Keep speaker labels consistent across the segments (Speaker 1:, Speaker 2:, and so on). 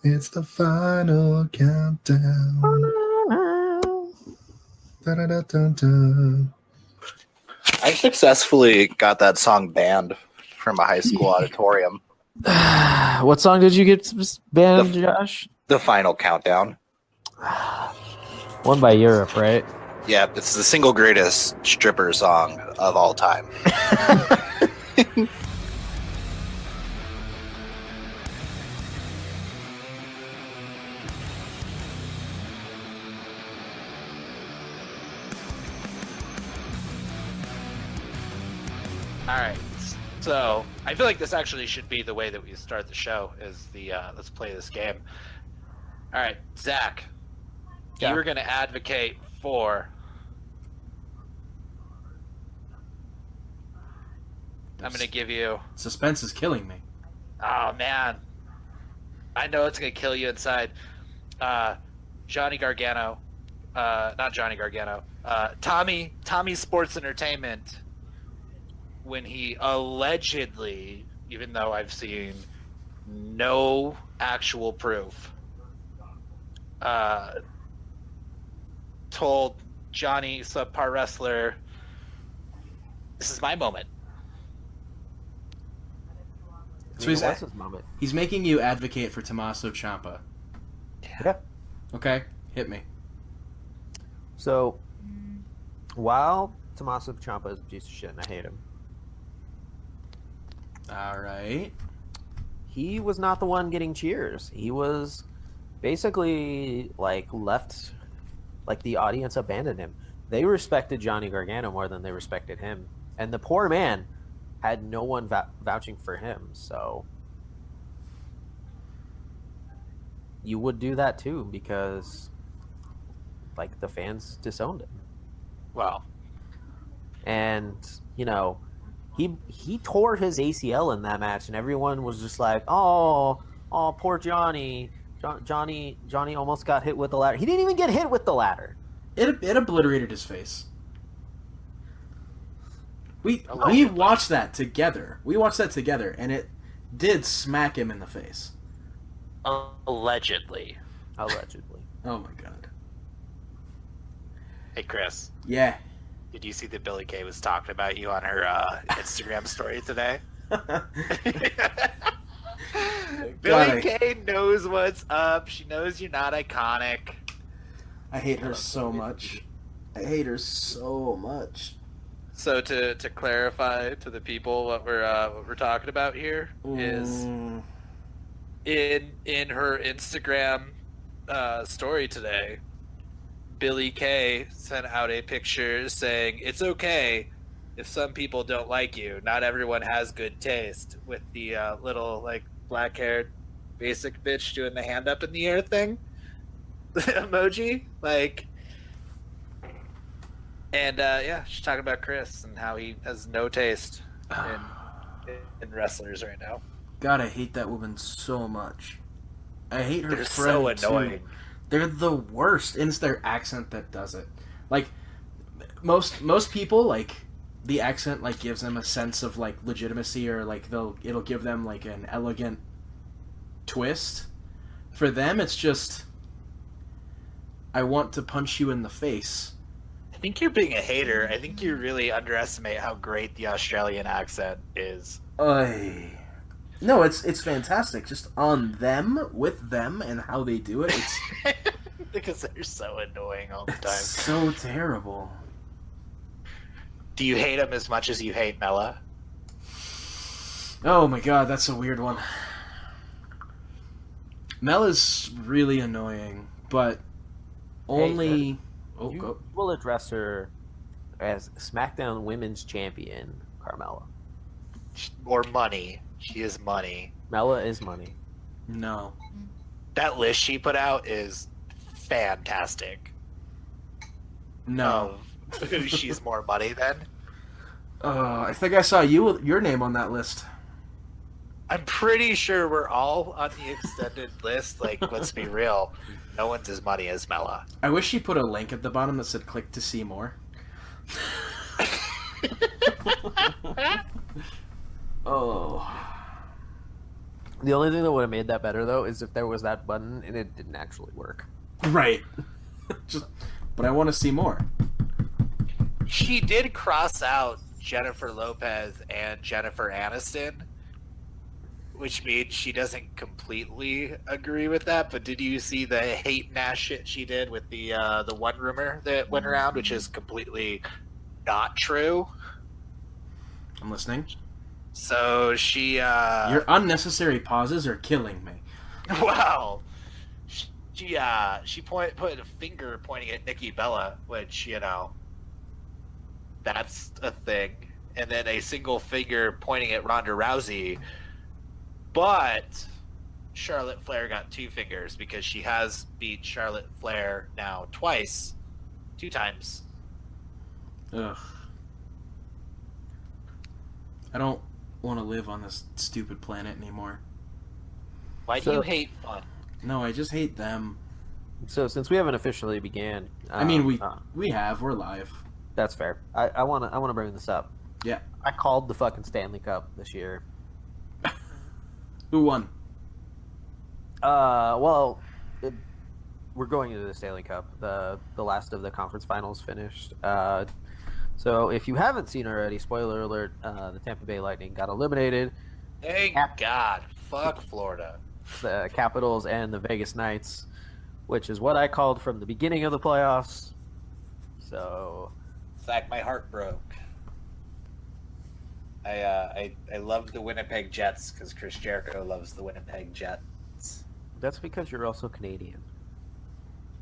Speaker 1: It's the final countdown. Da-da-da-dun-dun.
Speaker 2: I successfully got that song banned from a high school auditorium.
Speaker 3: What song did you get banned, Josh?
Speaker 2: The final countdown.
Speaker 3: One by Europe, right?
Speaker 2: Yeah, it's the single greatest stripper song of all time.
Speaker 4: All right. So I feel like this actually should be the way that we start the show. Is the let's play this game. All right, Zach,
Speaker 3: Yeah.
Speaker 4: you were going to advocate for. I'm going to give you.
Speaker 5: Suspense is killing me.
Speaker 4: Oh man, I know it's going to kill you inside. Johnny Gargano, not Johnny Gargano. Tommy Sports Entertainment. When he allegedly, even though I've seen no actual proof, told Johnny subpar wrestler, "This is my moment."
Speaker 5: So he's making you advocate for Tommaso Ciampa.
Speaker 3: Yeah.
Speaker 5: Okay, hit me.
Speaker 6: So, while Tommaso Ciampa is a piece of shit and I hate him,
Speaker 5: All right.
Speaker 6: he was not the one getting cheers. He was basically left, the audience abandoned him. They respected Johnny Gargano more than they respected him, and the poor man had no one vouching for him. So you would do that too because the fans disowned him.
Speaker 4: Well,
Speaker 6: And he tore his ACL in that match, and everyone was just like, "Oh, poor Johnny. Johnny almost got hit with the ladder. He didn't even get hit with the ladder."
Speaker 5: It obliterated his face. We
Speaker 4: Allegedly.
Speaker 5: watched that together. And it did smack him in the face.
Speaker 4: allegedly.
Speaker 6: Allegedly.
Speaker 5: Oh my god.
Speaker 4: Hey, Chris,
Speaker 5: Yeah.
Speaker 4: did you see that Billy Kay was talking about you on her Instagram story today? Billy Kay knows what's up. She knows you're not iconic.
Speaker 5: I hate her so much.
Speaker 4: So to clarify to the people what we're talking about here is in her Instagram story today, Billy Kay sent out a picture saying it's okay if some people don't like you. Not everyone has good taste. With the little black-haired basic bitch doing the hand up in the air thing emoji, and yeah, she's talking about Chris and how he has no taste in wrestlers right now.
Speaker 5: God, I hate that woman so much. I hate her
Speaker 4: They're
Speaker 5: friend,
Speaker 4: so annoying.
Speaker 5: too. They're the worst, and it's their accent that does it. Most people, the accent gives them a sense of legitimacy, or it'll give them an elegant twist. For them, it's just, I want to punch you in the face.
Speaker 4: I think you're being a hater. I think you really underestimate how great the Australian accent is.
Speaker 5: No, it's fantastic. Just on them, with them, and how they do it. It's
Speaker 4: Because they're so annoying all the time.
Speaker 5: so terrible.
Speaker 4: Do you hate him as much as you hate Mella?
Speaker 5: Oh my god, that's a weird one. Mella's really annoying, but only...
Speaker 6: You will address her as SmackDown Women's Champion, Carmella.
Speaker 4: Or money. She is money.
Speaker 6: Mella is money.
Speaker 5: No.
Speaker 4: That list she put out is fantastic.
Speaker 5: No.
Speaker 4: Of who she's more money than.
Speaker 5: I think I saw your name on that list.
Speaker 4: I'm pretty sure we're all on the extended list. Let's be real. No one's as money as Mella.
Speaker 5: I wish she put a link at the bottom that said click to see more. Oh.
Speaker 6: The only thing that would have made that better, though, is if there was that button and it didn't actually work.
Speaker 5: Right. But I want to see more.
Speaker 4: She did cross out Jennifer Lopez and Jennifer Aniston, which means she doesn't completely agree with that. But did you see the hate and ass shit she did with the one rumor that went around, which is completely not true?
Speaker 5: I'm listening.
Speaker 4: So she
Speaker 5: Your unnecessary pauses are killing me.
Speaker 4: wow. She put a finger pointing at Nikki Bella, which, you know, that's a thing. And then a single finger pointing at Ronda Rousey. But Charlotte Flair got 2 fingers because she has beat Charlotte Flair now twice. 2 times.
Speaker 5: Ugh. I don't want to live on this stupid planet anymore.
Speaker 4: Why do
Speaker 6: So-
Speaker 4: you hate fun?
Speaker 5: No, I just hate them.
Speaker 6: So since we haven't officially began,
Speaker 5: I mean, we're live.
Speaker 6: that's fair. I wanna bring this up.
Speaker 5: Yeah.
Speaker 6: I called the fucking Stanley Cup this year.
Speaker 5: Who won?
Speaker 6: Well, we're going into the Stanley Cup. The last of the conference finals finished. So if you haven't seen already, spoiler alert: the Tampa Bay Lightning got eliminated.
Speaker 4: Thank God. Fuck Florida.
Speaker 6: The Capitals and the Vegas Knights, which is what I called from the beginning of the playoffs. So,
Speaker 4: In fact, my heart broke. I love the Winnipeg Jets because Chris Jericho loves the Winnipeg Jets.
Speaker 6: that's because you're also Canadian.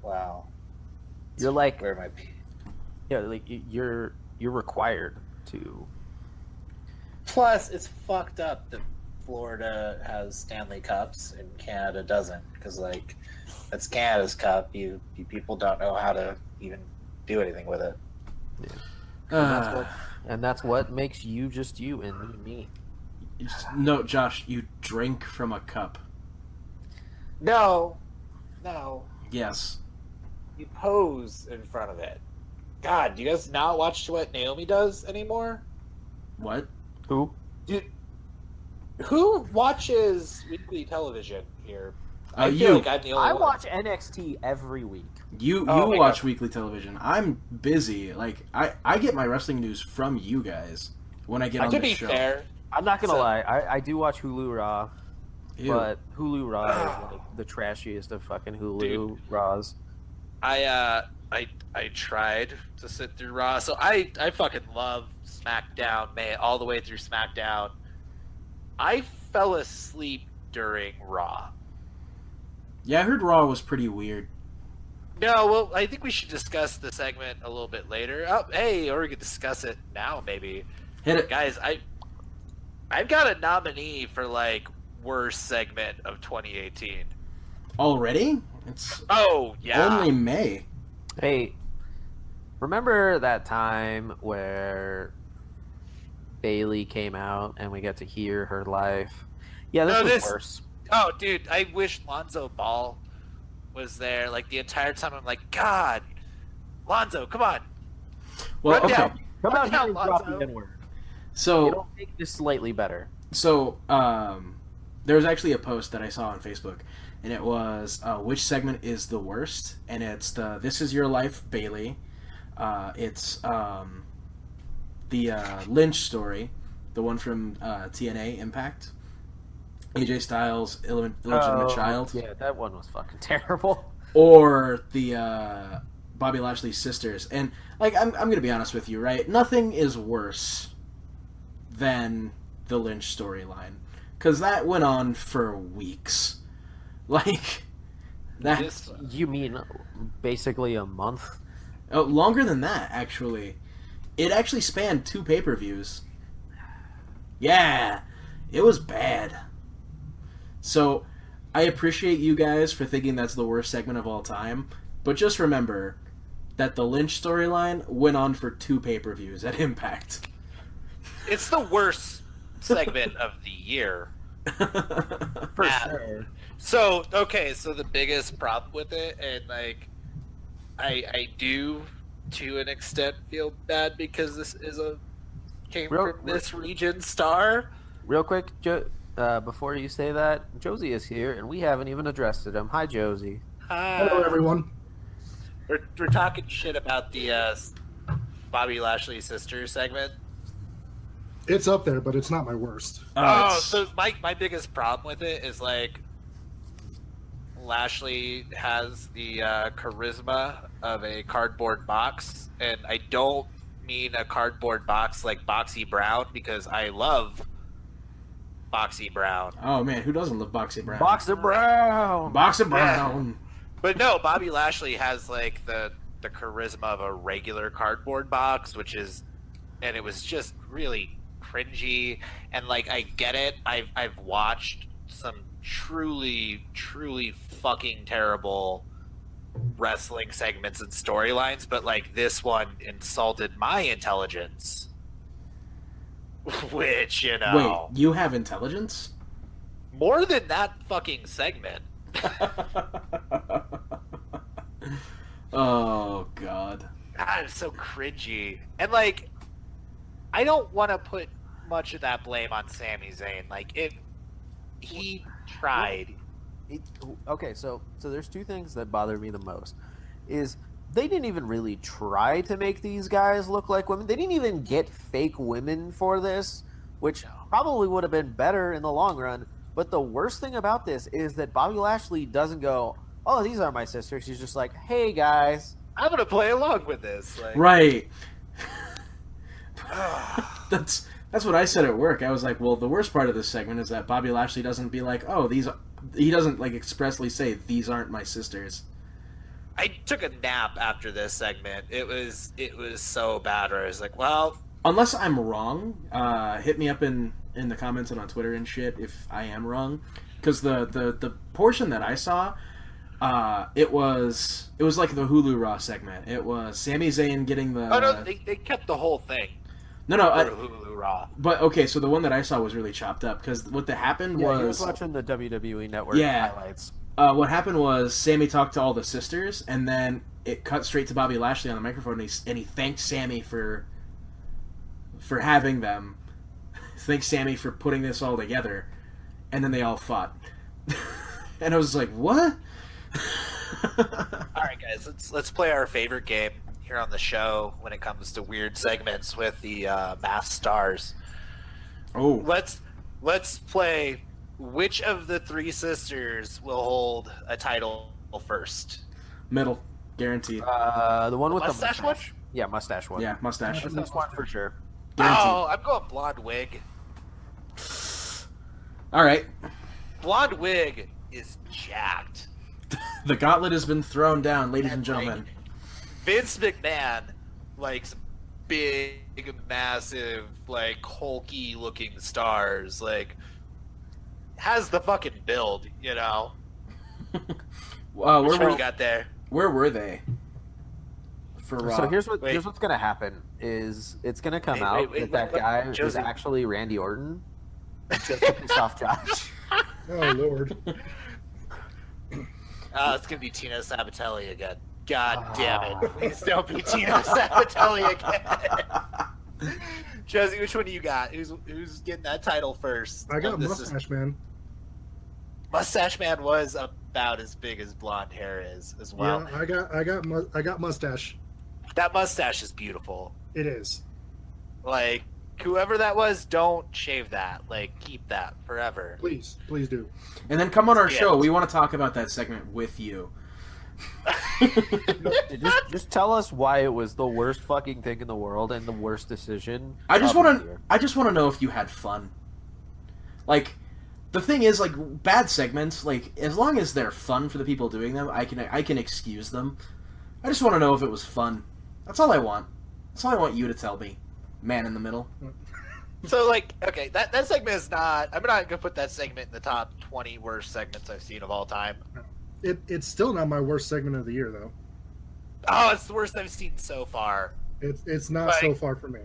Speaker 4: Wow.
Speaker 6: You're like,
Speaker 4: Where am I?
Speaker 6: yeah, like you're required to.
Speaker 4: Plus, it's fucked up that Florida has Stanley Cups and Canada doesn't, because like that's Canada's cup. You people don't know how to even do anything with it.
Speaker 6: And that's what makes you just you and me.
Speaker 5: No, Josh, you drink from a cup.
Speaker 4: No,
Speaker 5: Yes.
Speaker 4: you pose in front of it. God, do you guys not watch what Naomi does anymore?
Speaker 5: What?
Speaker 6: Who?
Speaker 4: Dude, who watches weekly television here? I
Speaker 5: you.
Speaker 4: feel like I'm the only
Speaker 6: I
Speaker 4: one.
Speaker 6: watch NXT every week.
Speaker 5: You
Speaker 4: Oh, my
Speaker 5: watch
Speaker 4: God.
Speaker 5: weekly television. I'm busy. Like I get my wrestling news from you guys when I get on
Speaker 4: To
Speaker 5: the
Speaker 4: be
Speaker 5: show.
Speaker 4: fair,
Speaker 6: I'm not gonna
Speaker 4: So-
Speaker 6: lie. I do watch Hulu Raw,
Speaker 5: Ew.
Speaker 6: but Hulu Raw is like the trashiest of fucking Hulu
Speaker 4: Dude.
Speaker 6: Raws.
Speaker 4: I tried to sit through Raw, so I fucking love SmackDown, man, all the way through SmackDown. I fell asleep during Raw.
Speaker 5: Yeah, I heard Raw was pretty weird.
Speaker 4: No, well, I think we should discuss the segment a little bit later. Oh, hey, or we could discuss it now, maybe.
Speaker 5: Hit it.
Speaker 4: Guys, I've got a nominee for like worst segment of 2018.
Speaker 5: Already? It's
Speaker 4: Oh yeah,
Speaker 5: only May.
Speaker 6: Hey, remember that time where Bailey came out and we got to hear her live? Yeah, this
Speaker 4: No,
Speaker 6: was
Speaker 4: this-
Speaker 6: worse.
Speaker 4: Oh, dude, I wish Lonzo Ball was there. Like the entire time, I'm like, God, Lonzo, come on,
Speaker 5: Well,
Speaker 4: run
Speaker 5: okay.
Speaker 4: down.
Speaker 6: Come
Speaker 4: Run
Speaker 6: out here
Speaker 4: down,
Speaker 6: and drop
Speaker 4: Lonzo.
Speaker 6: the N-word.
Speaker 5: So
Speaker 6: It'll make this slightly better.
Speaker 5: there was actually a post that I saw on Facebook, and it was which segment is the worst, and it's the "This Is Your Life" Bailey. It's the Lynch story, the one from TNA Impact. AJ Styles' illegitimate child,
Speaker 6: Yeah, that one was fucking terrible.
Speaker 5: or the Bobby Lashley's sisters. And like, I'm gonna be honest with you, right? Nothing is worse than the Lynch storyline, because that went on for weeks. Like that,
Speaker 4: This-
Speaker 6: You mean basically a month?
Speaker 5: oh, longer than that actually. It actually spanned 2 pay-per-views. Yeah, it was bad. So I appreciate you guys for thinking that's the worst segment of all time, but just remember that the Lynch storyline went on for 2 pay-per-views at Impact.
Speaker 4: It's the worst segment of the year.
Speaker 6: For
Speaker 4: Yeah.
Speaker 6: sure.
Speaker 4: So okay, so the biggest problem with it, and like, I do to an extent feel bad because this is came
Speaker 6: Real-
Speaker 4: from this region star.
Speaker 6: Real quick, before you say that, Josie is here, and we haven't even addressed him. Hi, Josie.
Speaker 1: Hello, everyone.
Speaker 4: We're talking shit about the Bobby Lashley sister segment.
Speaker 1: It's up there, but it's not my worst.
Speaker 4: So my biggest problem with it is like Lashley has the charisma of a cardboard box, and I don't mean a cardboard box like Boxy Brown, because I love Boxy Brown.
Speaker 5: Oh man, who doesn't love Boxy Brown?
Speaker 6: Boxer Brown.
Speaker 5: Boxer Brown.
Speaker 4: But no, Bobby Lashley has like the charisma of a regular cardboard box, and it was just really cringy. And like, I get it. I've watched some truly fucking terrible wrestling segments and storylines, but like this one insulted my intelligence. Which, you know,
Speaker 5: Wait, you have intelligence?
Speaker 4: more than that fucking segment.
Speaker 5: Oh god.
Speaker 4: God, it's so cringy. And like, I don't want to put much of that blame on Sami Zayn. Like, he tried.
Speaker 6: Okay, so there's two things that bother me the most. Is they didn't even really try to make these guys look like women. They didn't even get fake women for this, which probably would have been better in the long run. But the worst thing about this is that Bobby Lashley doesn't go, "Oh, these are my sisters." He's just like, "Hey guys,
Speaker 4: I'm gonna play along with this." Like,
Speaker 5: Right. That's what I said at work. I was like, well, the worst part of this segment is that Bobby Lashley doesn't be like, oh, he doesn't like expressly say these aren't my sisters.
Speaker 4: I took a nap after this segment. It was so bad. Where I was like, well,
Speaker 5: Unless I'm wrong, hit me up in the comments and on Twitter and shit if I am wrong, because the portion that I saw, it was like the Hulu Raw segment. It was Sami Zayn getting the.
Speaker 4: oh no, they kept the whole thing.
Speaker 5: No,
Speaker 4: For Hulu Raw.
Speaker 5: but okay, so the one that I saw was really chopped up because what happened
Speaker 6: yeah,
Speaker 5: was
Speaker 6: he was watching the WWE Network
Speaker 5: Yeah.
Speaker 6: highlights."
Speaker 5: What happened was Sammy talked to all the sisters, and then it cut straight to Bobby Lashley on the microphone, and he thanked Sammy for having them. Thanks Sammy for putting this all together, and then they all fought. And I was like, what?
Speaker 4: All right, guys, let's play our favorite game here on the show when it comes to weird segments with the masked stars.
Speaker 5: Oh,
Speaker 4: Let's play. Which of the three sisters will hold a title first?
Speaker 5: middle, guaranteed.
Speaker 6: The one with the
Speaker 4: Mustache one?
Speaker 6: Yeah, mustache one.
Speaker 5: Yeah, mustache.
Speaker 6: This one for sure.
Speaker 5: Guaranteed.
Speaker 4: Oh, I'm going blonde wig.
Speaker 5: All right,
Speaker 4: Blonde wig is jacked.
Speaker 5: the gauntlet has been thrown down, ladies and
Speaker 4: like,
Speaker 5: gentlemen.
Speaker 4: Vince McMahon likes big, massive, like hulky looking stars. Like, has the fucking build, you know. Which one you got there?
Speaker 5: Where were they? For Raw.
Speaker 6: So here's
Speaker 4: Wait.
Speaker 6: what's gonna happen is it's gonna come
Speaker 4: Wait,
Speaker 6: out
Speaker 4: wait,
Speaker 6: that
Speaker 4: wait,
Speaker 6: guy is
Speaker 4: Josie.
Speaker 6: actually Randy Orton, just to piss off Josh.
Speaker 1: Oh, Lord.
Speaker 4: It's gonna be Tino Sabatelli again. God damn it! Please don't be Tino Sabatelli again. Josie, which one do you got? Who's getting that title first?
Speaker 1: I got
Speaker 4: Oh, this is-
Speaker 1: Mustache Man.
Speaker 4: Mustache Man was about as big as blonde hair is as well.
Speaker 1: Yeah, I got Mustache.
Speaker 4: That mustache is beautiful.
Speaker 1: It is.
Speaker 4: Like, whoever that was, don't shave that. Like, keep that forever.
Speaker 1: Please do.
Speaker 5: And then come on our
Speaker 4: Yeah.
Speaker 5: show. We want to talk about that segment with you.
Speaker 6: just tell us why it was the worst fucking thing in the world and the worst decision.
Speaker 5: I just
Speaker 6: of the
Speaker 5: want
Speaker 6: year.
Speaker 5: to know if you had fun. Like, the thing is, like, bad segments, like, as long as they're fun for the people doing them, I can excuse them. I just want to know if it was fun. That's all I want. That's all I want you to tell me, man in the middle.
Speaker 4: So, like, okay, that segment is not... I'm not going to put that segment in the top 20 worst segments I've seen of all time.
Speaker 1: It's still not my worst segment of the year, though.
Speaker 4: Oh, it's the worst I've seen so far.
Speaker 1: It's not so far for me.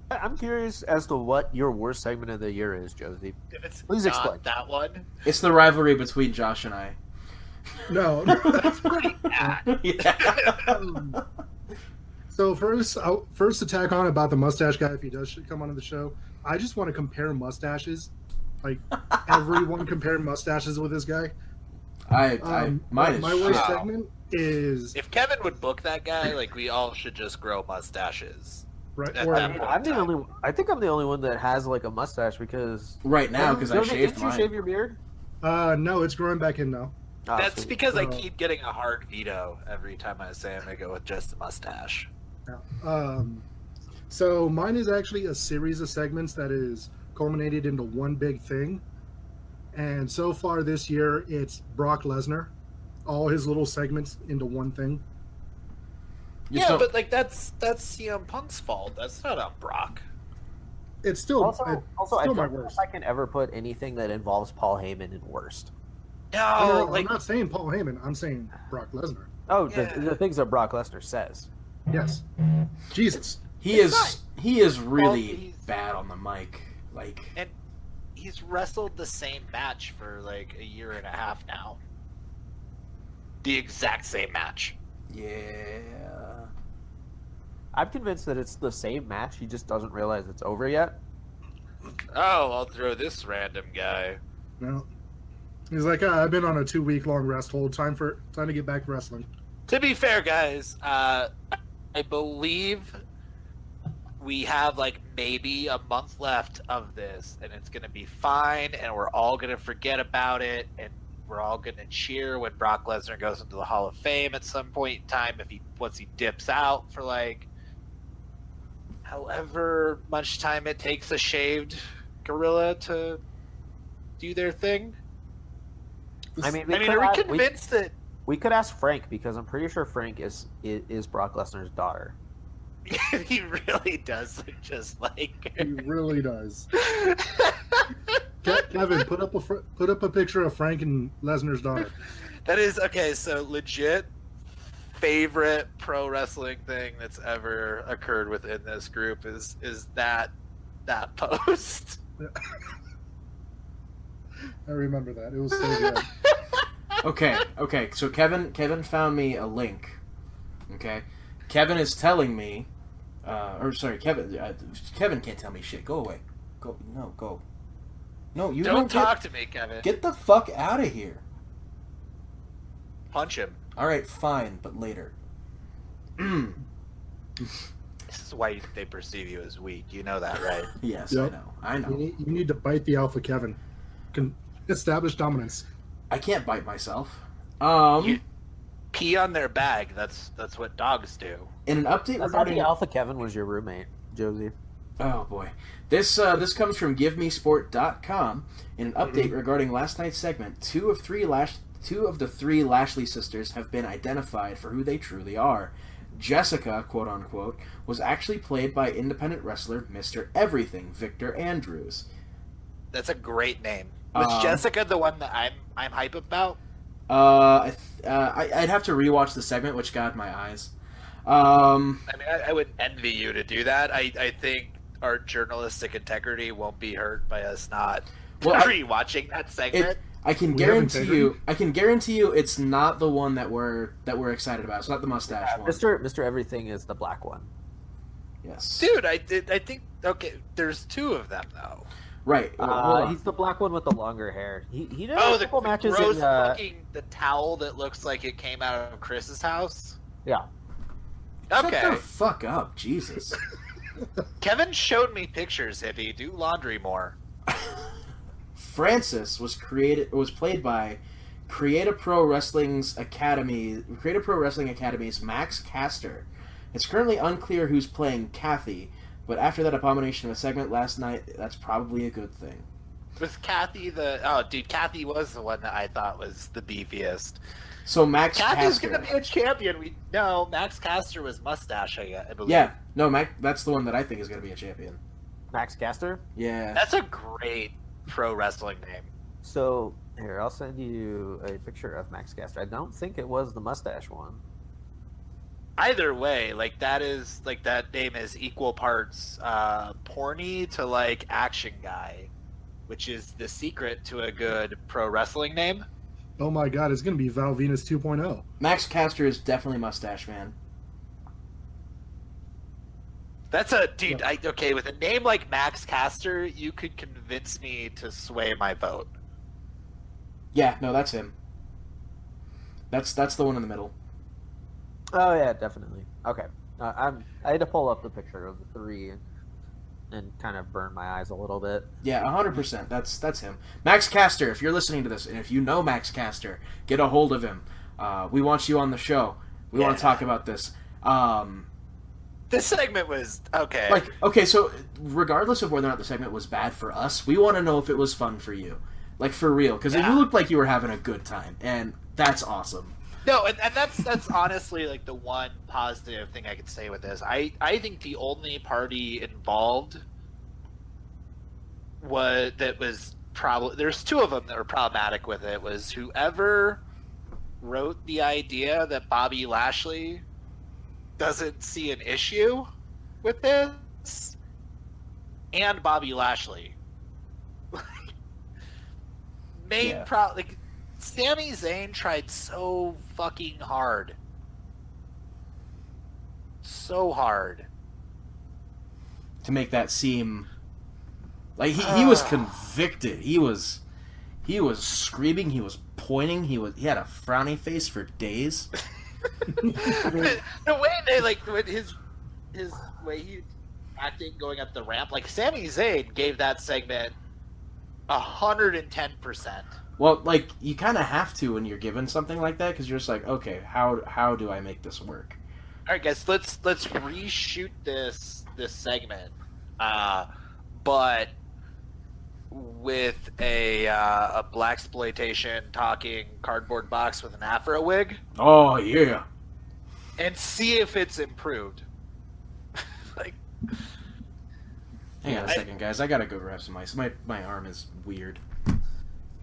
Speaker 6: I'm curious as to what your worst segment of the year is, Josie.
Speaker 4: If it's
Speaker 6: Please
Speaker 4: not
Speaker 6: explain.
Speaker 4: that one,
Speaker 5: It's the rivalry between Josh and I.
Speaker 1: No.
Speaker 4: that's pretty bad.
Speaker 5: Yeah.
Speaker 1: So first to tack on about the mustache guy, if he does come onto the show, I just want to compare mustaches Like everyone compared mustaches with this guy.
Speaker 5: Mine is
Speaker 1: my worst
Speaker 4: Wow.
Speaker 1: segment is
Speaker 4: If Kevin would book that guy, like we all should just grow mustaches.
Speaker 1: right.
Speaker 4: At
Speaker 1: Or,
Speaker 4: that
Speaker 6: I mean,
Speaker 4: point
Speaker 6: I'm the
Speaker 4: in time.
Speaker 6: only. I think I'm the only one that has like a mustache because.
Speaker 5: right now because I
Speaker 6: Josie,
Speaker 5: shaved
Speaker 6: didn't you
Speaker 5: mine.
Speaker 6: shave your beard?
Speaker 1: no, it's growing back in now.
Speaker 6: Oh,
Speaker 4: That's
Speaker 6: sweet.
Speaker 4: because I
Speaker 1: Uh,
Speaker 4: keep getting a hard veto every time I say I'm gonna go with just a mustache.
Speaker 1: So mine is actually a series of segments that is culminated into one big thing. And so far this year, it's Brock Lesnar. All his little segments into one thing.
Speaker 5: You
Speaker 4: Yeah,
Speaker 5: still-
Speaker 4: but like that's CM Punk's fault. That's not on Brock.
Speaker 1: It's still,
Speaker 6: Also, I
Speaker 1: still my
Speaker 6: don't know
Speaker 1: worst.
Speaker 6: if I can ever put anything that involves Paul Heyman in worst.
Speaker 4: No,
Speaker 1: I'm
Speaker 4: like
Speaker 1: not saying Paul Heyman. I'm saying Brock Lesnar.
Speaker 6: Oh,
Speaker 4: Yeah.
Speaker 6: the things that Brock Lesnar says.
Speaker 1: Yes. Jesus.
Speaker 5: he
Speaker 4: it's
Speaker 5: is really
Speaker 4: he's-
Speaker 5: bad on the mic. Like
Speaker 4: and he's wrestled the same match for like a year and a half now. The exact same match.
Speaker 5: yeah.
Speaker 6: I'm convinced that it's the same match. He just doesn't realize it's over yet.
Speaker 4: Oh, I'll throw this random guy.
Speaker 1: No. He's like, I've been on a 2-week-long rest hold. Time to get back to wrestling.
Speaker 4: To be fair, guys, I believe we have like maybe a month left of this, and it's gonna be fine, and we're all gonna forget about it, and we're all gonna cheer when Brock Lesnar goes into the Hall of Fame at some point in time. Once he dips out for like however much time it takes a shaved gorilla to do their thing.
Speaker 6: I mean,
Speaker 4: I mean, are we convinced that
Speaker 6: we could ask Frank because I'm pretty sure Frank is Brock Lesnar's daughter.
Speaker 4: he really does look just like
Speaker 1: He really does. Kevin, put up a picture of Frank and Lesnar's daughter.
Speaker 4: That is okay. So legit favorite pro wrestling thing that's ever occurred within this group is that post.
Speaker 1: I remember that. It was so good.
Speaker 5: Okay. So Kevin found me a link. Okay, Kevin is telling me, Kevin can't tell me shit. Go away. Go. No, you
Speaker 4: Don't talk to me, Kevin.
Speaker 5: Get the fuck out of here.
Speaker 4: Punch him.
Speaker 5: All right, fine, but later.
Speaker 4: This is why they perceive you as weak. You know that, right?
Speaker 5: Yes,
Speaker 1: Yep.
Speaker 5: I know.
Speaker 1: You need to bite the alpha, Kevin. Can establish dominance.
Speaker 5: I can't bite myself.
Speaker 4: You pee on their bag. That's what dogs do.
Speaker 5: In an update
Speaker 6: I thought
Speaker 5: regarding
Speaker 6: the Alpha Kevin was your roommate, Josie.
Speaker 5: Oh boy. This comes from GiveMeSport.com. In an update regarding last night's segment, two of the three Lashley sisters have been identified for who they truly are. Jessica, quote unquote, was actually played by independent wrestler Mr. Everything, Victor Andrews.
Speaker 4: That's a great name. Was Jessica the one that I'm hype about?
Speaker 5: I'd have to rewatch the segment, which got my eyes.
Speaker 4: I mean, I would envy you to do that. I think our journalistic integrity won't be hurt by us not rewatching that segment.
Speaker 5: I can
Speaker 1: We have
Speaker 5: guarantee you it's not the one that we're excited about. It's not the mustache one.
Speaker 6: Mr. Everything is the black one.
Speaker 5: Yes.
Speaker 4: Dude, I think okay. There's two of them though.
Speaker 5: Right. Hold on.
Speaker 6: He's the black one with the longer hair. He did
Speaker 4: Oh,
Speaker 6: a
Speaker 4: the
Speaker 6: couple matches
Speaker 4: gross
Speaker 6: in.
Speaker 4: fucking the towel that looks like it came out of Chris's house.
Speaker 6: Yeah.
Speaker 4: Okay.
Speaker 5: Shut the fuck up, Jesus.
Speaker 4: Kevin showed me pictures. Hippie, do laundry more.
Speaker 5: Francis was played by Create a Pro Wrestling Academy's Max Caster. It's currently unclear who's playing Kathy, but after that abomination of a segment last night, that's probably a good thing.
Speaker 4: Was Kathy Kathy was the one that I thought was the beefiest.
Speaker 5: So Max
Speaker 4: Kathy's
Speaker 5: Caster.
Speaker 4: gonna be a champion. Max Caster was mustache, I believe.
Speaker 5: Yeah, no, that's the one that I think is going to be a champion.
Speaker 6: Max Caster.
Speaker 5: Yeah.
Speaker 4: That's a great pro wrestling name.
Speaker 6: So here, I'll send you a picture of Max Caster. I don't think it was the mustache one.
Speaker 4: Either way, that name is equal parts porny to action guy, which is the secret to a good pro wrestling name.
Speaker 1: Oh my god, it's going to be Val Venus 2.0.
Speaker 5: Max Caster is definitely mustache man.
Speaker 4: That's a dude. Okay, with a name like Max Caster, you could convince me to sway my vote.
Speaker 5: Yeah, no, that's him. That's the one in the middle.
Speaker 6: Oh yeah, definitely. Okay, I had to pull up the picture of the three and kind of burn my eyes a little bit.
Speaker 5: Yeah, 100%. That's him. Max Caster, if you're listening to this, and if you know Max Caster, get a hold of him. We want you on the show. We want to talk about this.
Speaker 4: This segment was okay.
Speaker 5: Like, okay, so regardless of whether or not the segment was bad for us, we want to know if it was fun for you. Like, for real. Because you looked like you were having a good time, and that's awesome.
Speaker 4: No, and that's honestly like the one positive thing I could say with this. I think the only party involved was probably, there's two of them that were problematic with it, was whoever wrote the idea that Bobby Lashley doesn't see an issue with this, and Bobby Lashley. Sami Zayn tried so fucking hard. So hard.
Speaker 5: To make that seem like he was convicted. He was screaming, he was pointing, he had a frowny face for days.
Speaker 4: The way they with his way he acting going up the ramp, like Sami Zayn gave that segment 110%.
Speaker 5: Well, like, you kind of have to when you're given something like that, because you're just like, okay, how do I make this work?
Speaker 4: All right, guys, let's reshoot this segment, but with a blaxploitation talking cardboard box with an afro wig.
Speaker 5: Oh yeah,
Speaker 4: and see if it's improved.
Speaker 5: Hang on a second, guys. I gotta go grab some ice. My arm is weird.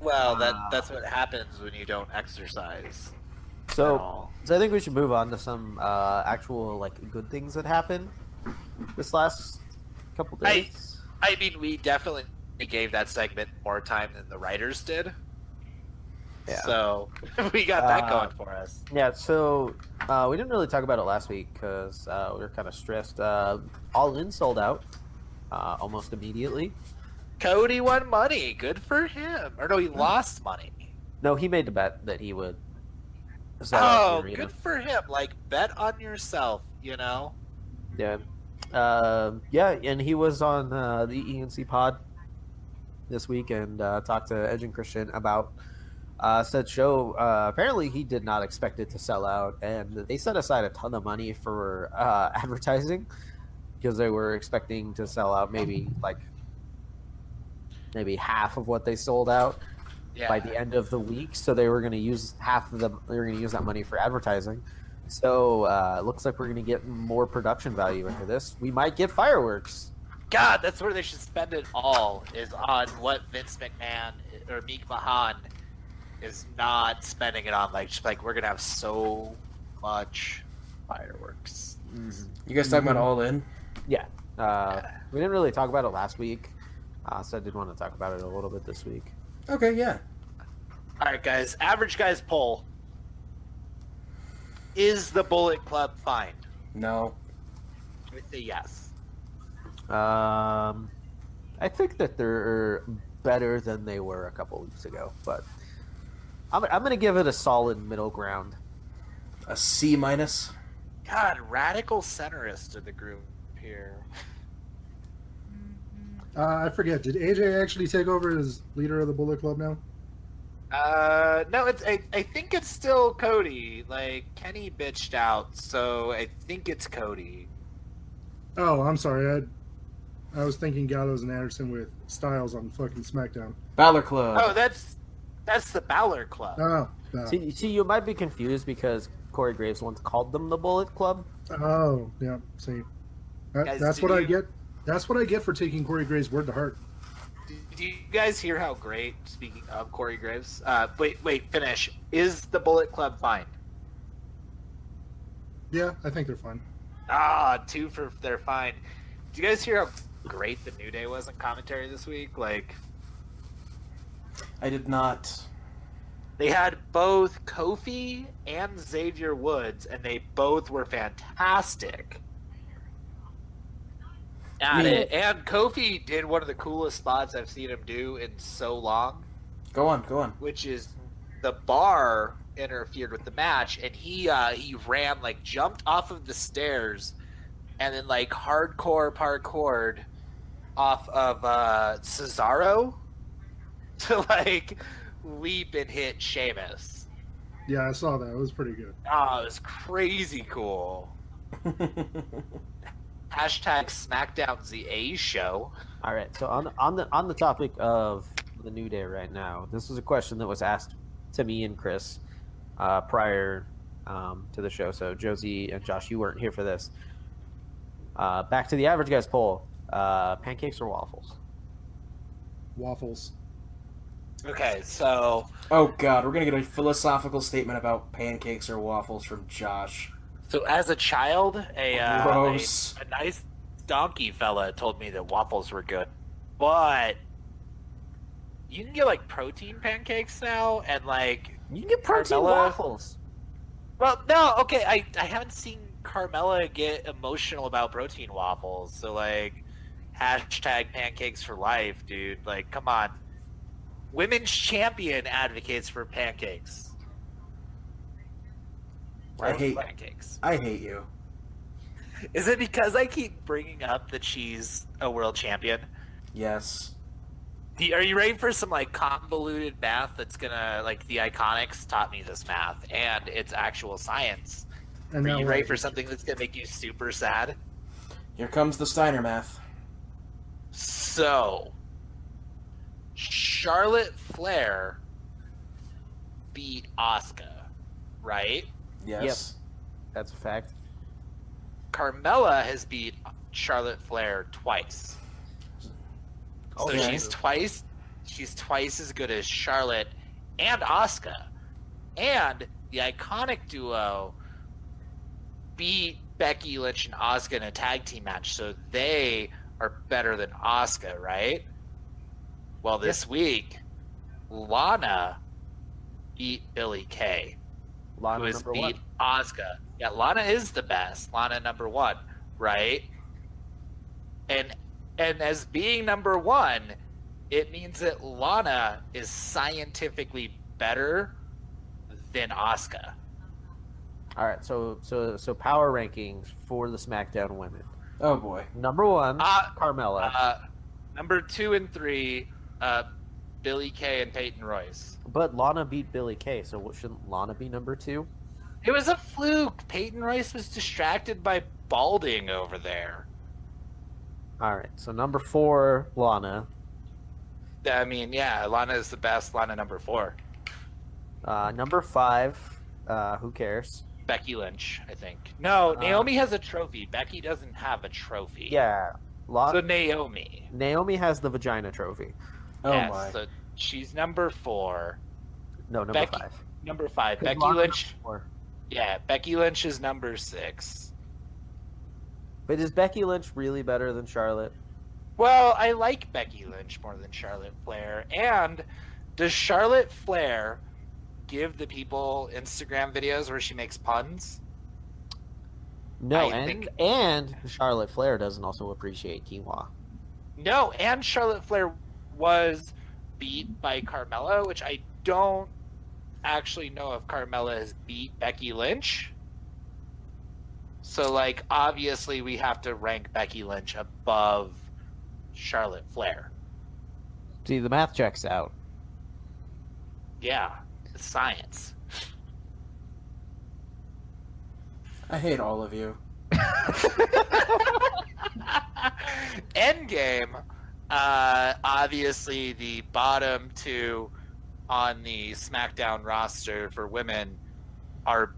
Speaker 4: Well, that's what happens when you don't exercise.
Speaker 6: So I think we should move on to some actual good things that happened this last couple days.
Speaker 4: I mean, we definitely gave that segment more time than the writers did. Yeah. So we got that going for us.
Speaker 6: Yeah. So we didn't really talk about it last week because we were kind of stressed. All In sold out almost immediately.
Speaker 4: Cody won money. Good for him. Or no, he lost money.
Speaker 6: No, he made the bet that he would.
Speaker 4: Good for him. Bet on yourself, you know?
Speaker 6: Yeah. Yeah, and he was on the ENC pod this week and talked to Edge and Christian about said show. Apparently, he did not expect it to sell out, and they set aside a ton of money for advertising because they were expecting to sell out maybe half of what they sold out by the end of the week. So they were going to use half of them. They were going to use that money for advertising. So it looks like we're going to get more production value into this. We might get fireworks.
Speaker 4: God, that's where they should spend it all, is on what Vince McMahon or Meek Mahan is not spending it on. We're going to have so much fireworks.
Speaker 5: Mm-hmm. You guys talking about All In?
Speaker 6: Yeah. We didn't really talk about it last week. So I did want to talk about it a little bit this week.
Speaker 5: Okay, yeah.
Speaker 4: All right, guys. Average guys poll. Is the Bullet Club fine?
Speaker 5: No.
Speaker 4: I would say yes.
Speaker 6: I think that they're better than they were a couple weeks ago, but I'm going to give it a solid middle ground.
Speaker 5: A C-.
Speaker 4: God, radical centrist of the group here.
Speaker 1: I forget. Did AJ actually take over as leader of the Bullet Club now?
Speaker 4: No, I think it's still Cody. Kenny bitched out, so I think it's Cody.
Speaker 1: Oh, I'm sorry. I was thinking Gallows and Anderson with Styles on fucking SmackDown.
Speaker 5: Balor Club.
Speaker 4: Oh, that's the Balor Club.
Speaker 1: Oh.
Speaker 6: See, you might be confused because Corey Graves once called them the Bullet Club.
Speaker 1: Oh, yeah. See, that's what I get. That's what I get for taking Corey Graves' word to heart.
Speaker 4: Do you guys hear how great, speaking of Corey Graves, wait, finish. Is the Bullet Club fine?
Speaker 1: Yeah, I think they're fine.
Speaker 4: 2 for they're fine. Do you guys hear how great the New Day was in commentary this week?
Speaker 5: I did not.
Speaker 4: They had both Kofi and Xavier Woods, and they both were fantastic. at it. And Kofi did one of the coolest spots I've seen him do in so long,
Speaker 5: Go on.
Speaker 4: which is the bar interfered with the match, and he ran, like, jumped off of the stairs and then, like, hardcore parkoured off of Cesaro to, like, leap and hit Sheamus.
Speaker 1: Yeah, I saw that. It was pretty good.
Speaker 4: Oh, it was crazy cool. Hashtag SmackDown's the A show.
Speaker 6: All right. So on the topic of the New Day right now, this was a question that was asked to me and Chris prior to the show. So Josie and Josh, you weren't here for this. Back to the average guys poll: pancakes or waffles?
Speaker 1: Waffles.
Speaker 4: Okay, so
Speaker 5: Oh God, we're gonna get a philosophical statement about pancakes or waffles from Josh.
Speaker 4: as a child,
Speaker 5: Gross.
Speaker 4: a nice donkey fella told me that waffles were good, but you can get, like, protein pancakes now, and, like,
Speaker 6: You can get protein
Speaker 4: Carmella-
Speaker 6: waffles.
Speaker 4: well, no, okay, I haven't seen Carmella get emotional about protein waffles, so, like, hashtag pancakes for life, dude. Like, come on. Women's champion advocates for pancakes.
Speaker 5: I hate
Speaker 4: pancakes.
Speaker 5: you.
Speaker 4: Is it because I keep bringing up that she's a world champion?
Speaker 5: Yes.
Speaker 4: Are you ready for some, like, convoluted math that's gonna, like, the Iconics taught me this math, and it's actual science.
Speaker 1: And
Speaker 4: Are
Speaker 1: now
Speaker 4: you ready
Speaker 1: what?
Speaker 4: for something that's gonna make you super sad?
Speaker 5: Here comes the Steiner math.
Speaker 4: So, Charlotte Flair beat Asuka, right?
Speaker 5: Yes.
Speaker 6: That's a fact.
Speaker 4: Carmella has beat Charlotte Flair twice. So
Speaker 5: Okay.
Speaker 4: she's twice as good as Charlotte and Asuka. And the Iconic duo beat Becky Lynch and Asuka in a tag team match, so they are better than Asuka, right? Well, this week, Lana beat Billie Kay,
Speaker 6: Lana
Speaker 4: who has
Speaker 6: number
Speaker 4: beat
Speaker 6: one.
Speaker 4: Asuka. Yeah, Lana is the best. Lana number one, right? And as being number one, it means that Lana is scientifically better than Asuka.
Speaker 6: All right. So power rankings for the SmackDown women.
Speaker 5: Oh boy.
Speaker 6: Number one,
Speaker 4: Uh,
Speaker 6: Carmella.
Speaker 4: Number 2 and 3, Billie Kay and Peyton Royce.
Speaker 6: But Lana beat Billie Kay, so shouldn't Lana be number 2?
Speaker 4: It was a fluke. Peyton Royce was distracted by balding over there.
Speaker 6: All right. So number 4, Lana.
Speaker 4: I mean, yeah, Lana is the best. Lana number 4.
Speaker 6: Number 5, who cares?
Speaker 4: Becky Lynch, I think. No, Naomi has a trophy. Becky doesn't have a trophy.
Speaker 6: Yeah.
Speaker 4: So Naomi.
Speaker 6: Naomi has the vagina trophy.
Speaker 5: Oh
Speaker 4: Yes,
Speaker 5: my.
Speaker 4: so she's number 4.
Speaker 6: No, number
Speaker 4: Becky-
Speaker 6: 5.
Speaker 4: Number 5.
Speaker 6: 'Cause
Speaker 4: Becky
Speaker 6: Lana
Speaker 4: Lynch.
Speaker 6: number 4.
Speaker 4: Yeah, Becky Lynch is number 6.
Speaker 6: But is Becky Lynch really better than Charlotte?
Speaker 4: Well, I like Becky Lynch more than Charlotte Flair. And does Charlotte Flair give the people Instagram videos where she makes puns?
Speaker 6: No,
Speaker 4: I
Speaker 6: and
Speaker 4: think-
Speaker 6: and Charlotte Flair doesn't also appreciate quinoa.
Speaker 4: No, and Charlotte Flair was beat by Carmella, which I don't actually know if Carmella has beat Becky Lynch. So, like, obviously we have to rank Becky Lynch above Charlotte Flair.
Speaker 6: See, the math checks out.
Speaker 4: Yeah, it's science.
Speaker 5: I hate all of you.
Speaker 4: Endgame, obviously the bottom 2 on the SmackDown roster for women are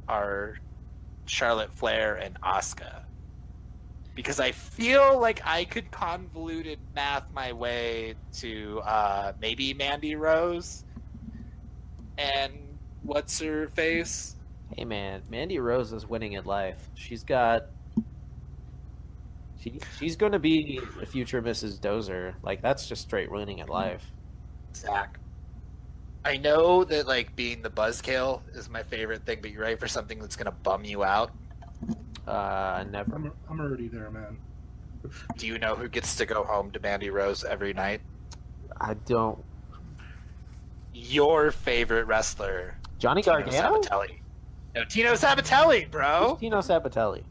Speaker 4: are Charlotte Flair and Asuka. Because I feel like I could convoluted math my way to maybe Mandy Rose and what's her face?
Speaker 6: Hey man, Mandy Rose is winning at life. She's going to be a future Mrs. Dozer. Like, that's just straight winning at life.
Speaker 4: Zach. I know that, like, being the buzzkill is my favorite thing, but you're ready for something that's gonna bum you out.
Speaker 6: Never.
Speaker 1: I'm already there, man.
Speaker 4: Do you know who gets to go home to Mandy Rose every night?
Speaker 6: I don't.
Speaker 4: Your favorite wrestler,
Speaker 6: Johnny
Speaker 4: Tino
Speaker 6: Gargano?
Speaker 4: Sabatelli. No, Tino Sabatelli, bro.
Speaker 6: Who's Tino Sabatelli?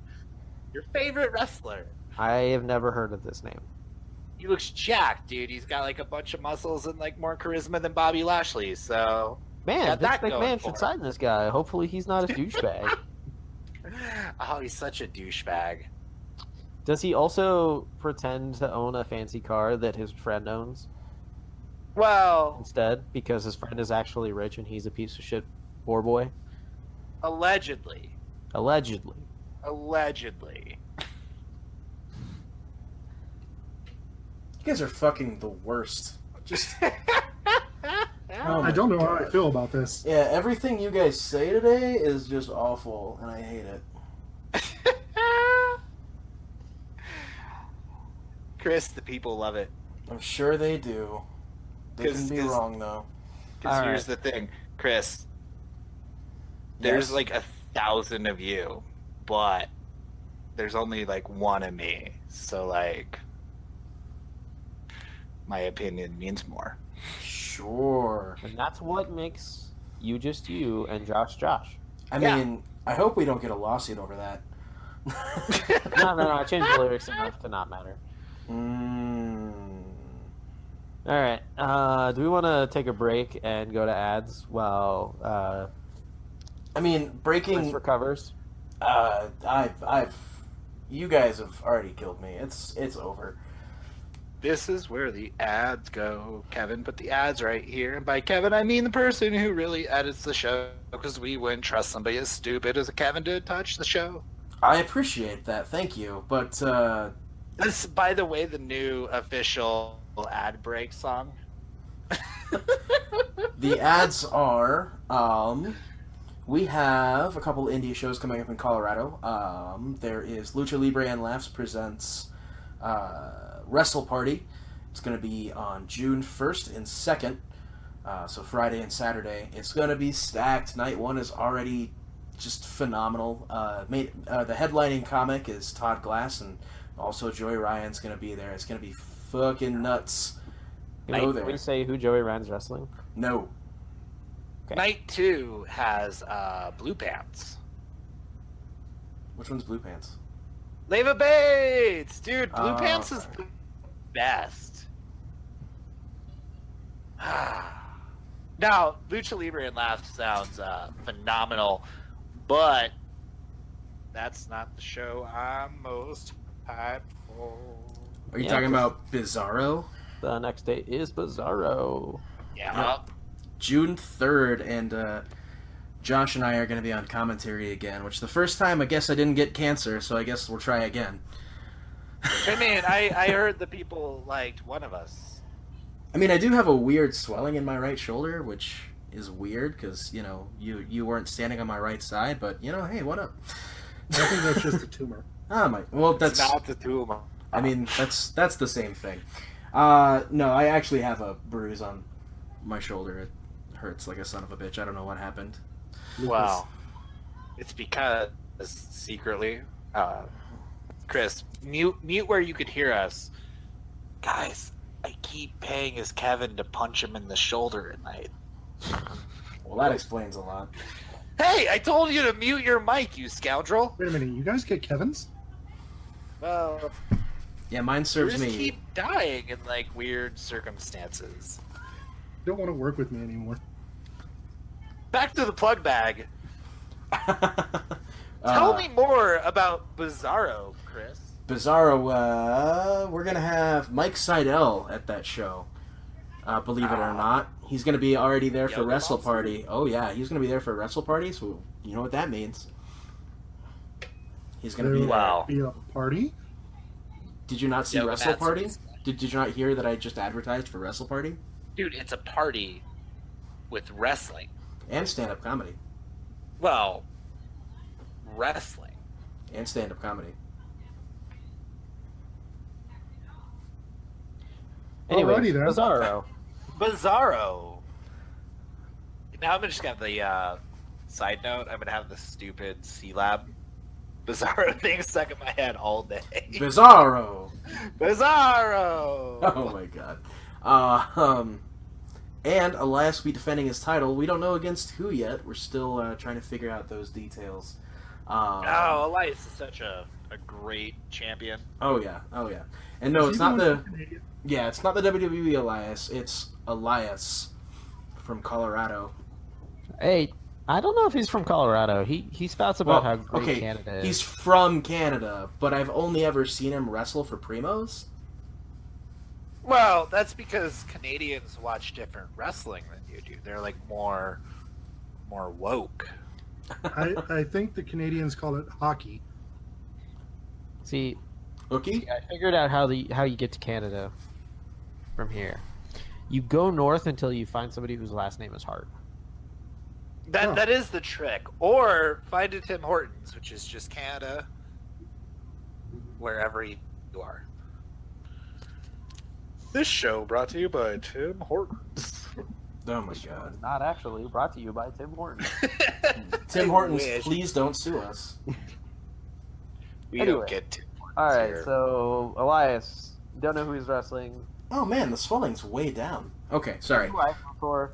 Speaker 4: Your favorite wrestler.
Speaker 6: I have never heard of this name.
Speaker 4: He looks jacked, dude. He's got like a bunch of muscles and like more charisma than Bobby Lashley. So
Speaker 6: Man,
Speaker 4: got
Speaker 6: Vince
Speaker 4: that going
Speaker 6: McMahon
Speaker 4: for
Speaker 6: should
Speaker 4: him.
Speaker 6: sign this guy. Hopefully he's not a douchebag.
Speaker 4: Oh, he's such a douchebag.
Speaker 6: Does he also pretend to own a fancy car that his friend owns
Speaker 4: Well,
Speaker 6: instead because his friend is actually rich and he's a piece of shit poor boy?
Speaker 4: allegedly.
Speaker 6: Allegedly.
Speaker 4: Allegedly.
Speaker 5: You guys are fucking the worst. Just oh
Speaker 1: I
Speaker 5: my
Speaker 1: don't know how I
Speaker 5: God.
Speaker 1: feel about this.
Speaker 5: Yeah, everything you guys say today is just awful, and I hate it.
Speaker 4: Chris, the people love it.
Speaker 5: I'm sure they do. They can be
Speaker 4: 'Cause-
Speaker 5: wrong though.
Speaker 4: Because
Speaker 6: All
Speaker 4: here's the thing, Chris. There's
Speaker 5: Yes.
Speaker 4: like 1,000 of you, but there's only like one of me. So like, my opinion means more.
Speaker 5: Sure.
Speaker 6: And that's what makes you just you and Josh Josh.
Speaker 5: I
Speaker 4: Yeah.
Speaker 5: mean, I hope we don't get a lawsuit over that.
Speaker 6: No, I changed the lyrics enough to not matter. All right. Do we want to take a break and go to ads while
Speaker 5: I mean,
Speaker 6: Chris
Speaker 5: breaking.
Speaker 6: recovers?
Speaker 5: You guys have already killed me. It's over.
Speaker 4: This is where the ads go. Kevin put the ads right here. And by Kevin, I mean the person who really edits the show, because we wouldn't trust somebody as stupid as Kevin to touch the show.
Speaker 5: I appreciate that. Thank you. But
Speaker 4: This, by the way, the new official ad break song.
Speaker 5: the ads are we have a couple indie shows coming up in Colorado. There is Lucha Libre and Laughs presents Wrestle Party. It's going to be on June 1st and 2nd, so Friday and Saturday. It's going to be stacked. Night one is already just phenomenal. The headlining comic is Todd Glass, and also Joey Ryan's going to be there. It's going to be fucking nuts. Go
Speaker 6: Can
Speaker 5: there.
Speaker 6: we say who Joey Ryan's wrestling?
Speaker 5: No.
Speaker 6: Okay.
Speaker 4: Night 2 has Blue Pants.
Speaker 5: Which one's Blue Pants?
Speaker 4: Leva Bates! Dude, Blue
Speaker 5: Oh,
Speaker 4: Pants is
Speaker 5: okay.
Speaker 4: the best. Now, Lucha Libre and Laugh sounds phenomenal, but that's not the show I'm most hyped for.
Speaker 5: Are you
Speaker 6: Yeah,
Speaker 5: talking
Speaker 6: 'cause-
Speaker 5: about Bizarro?
Speaker 6: The next date is Bizarro.
Speaker 4: Yeah.
Speaker 5: June 3rd, and Josh and I are going to be on commentary again, which the first time I guess I didn't get cancer, so I guess we'll try again.
Speaker 4: I mean, I heard the people liked one of us.
Speaker 5: I mean, I do have a weird swelling in my right shoulder, which is weird because, you know, you weren't standing on my right side, but, you know, hey, what up?
Speaker 1: I think that's just a tumor.
Speaker 5: Oh, my. Well,
Speaker 4: That's
Speaker 5: that's.
Speaker 4: not the tumor.
Speaker 5: I mean, that's the same thing. No, I actually have a bruise on my shoulder. It hurts like a son of a bitch. I don't know what happened.
Speaker 4: Well, it's because secretly, Chris, mute where you could hear us. Guys, I keep paying as Kevin to punch him in the shoulder at night.
Speaker 5: Well, that explains a lot.
Speaker 4: Hey, I told you to mute your mic, you scoundrel.
Speaker 1: Wait a minute, you guys get Kevin's?
Speaker 4: Well,
Speaker 5: Yeah, mine
Speaker 4: we
Speaker 5: serves
Speaker 4: just
Speaker 5: me.
Speaker 4: keep dying in like weird circumstances.
Speaker 1: Don't want to work with me anymore.
Speaker 4: Back to the plug bag. Tell
Speaker 5: Uh,
Speaker 4: me more about Bizarro, Chris.
Speaker 5: Bizarro, we're gonna have Mike Seidel at that show. Believe it or not, he's gonna be already there for
Speaker 4: Yoga
Speaker 5: Wrestle
Speaker 4: Monster?
Speaker 5: Party. Oh yeah, he's gonna be there for Wrestle Party. So you know what that means. He's gonna be
Speaker 1: There
Speaker 5: there.
Speaker 4: Wow.
Speaker 1: Be a party?
Speaker 5: Did you not see
Speaker 4: Yoga
Speaker 5: Wrestle Party?
Speaker 4: Masters.
Speaker 5: Did you not hear that I just advertised for Wrestle Party
Speaker 4: Dude, it's a party with wrestling.
Speaker 5: and stand-up comedy
Speaker 4: Well, wrestling.
Speaker 5: and stand-up comedy?
Speaker 6: Anyway,
Speaker 1: Alrighty then.
Speaker 6: Bizarro.
Speaker 4: Bizarro. Now I'm just gonna have the side note. I'm gonna have the stupid C Lab
Speaker 2: Bizarro thing stuck in my head all day.
Speaker 5: Bizarro.
Speaker 2: Bizarro.
Speaker 5: Oh my god. And Elias will be defending his title. We don't know against who yet. We're still trying to figure out those details.
Speaker 4: Oh, Elias is such a great champion.
Speaker 5: Oh yeah. And no, it's not the. Yeah, it's not the WWE Elias. It's Elias from Colorado.
Speaker 6: Hey, I don't know if he's from Colorado. He spouts about how great Canada is.
Speaker 5: He's from Canada, but I've only ever seen him wrestle for Primos.
Speaker 4: Well, that's because Canadians watch different wrestling than you do. They're like more woke.
Speaker 1: I think the Canadians call it hockey.
Speaker 6: See,
Speaker 5: Okay.
Speaker 6: I figured out how you get to Canada from here. You go north until you find somebody whose last name is Hart.
Speaker 4: That is the trick. Or find a Tim Hortons, which is just Canada, wherever you are. This show brought to you by Tim Hortons.
Speaker 5: Oh my god.
Speaker 6: Not actually brought to you by Tim Hortons.
Speaker 5: Tim Hortons,
Speaker 4: wish.
Speaker 5: please don't sue us.
Speaker 2: We
Speaker 6: Anyway.
Speaker 2: don't get Tim Hortons
Speaker 6: All right,
Speaker 2: here.
Speaker 6: so Elias, don't know who he's wrestling.
Speaker 5: Oh man, the swelling's way down. Okay, sorry.
Speaker 6: Who I vote for.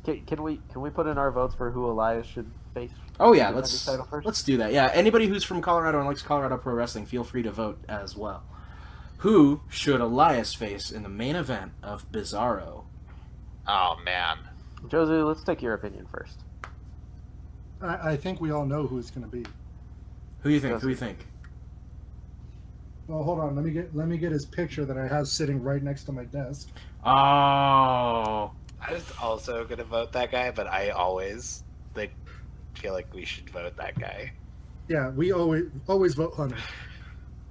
Speaker 6: Can we put in our votes for who Elias should face?
Speaker 5: Oh yeah,
Speaker 6: Defend his title first?
Speaker 5: let's do that. Yeah, anybody who's from Colorado and likes Colorado Pro Wrestling, feel free to vote as well. Who should Elias face in the main event of Bizarro?
Speaker 4: Oh man.
Speaker 6: Josie, let's take your opinion first.
Speaker 1: I think we all know who it's going to be.
Speaker 5: Who do you think? Who do you think?
Speaker 1: Well, hold on. Let me get his picture that I have sitting right next to my desk.
Speaker 5: Oh,
Speaker 2: I was also gonna vote that guy, but I always feel like we should vote that guy.
Speaker 1: Yeah, we always vote Hunter.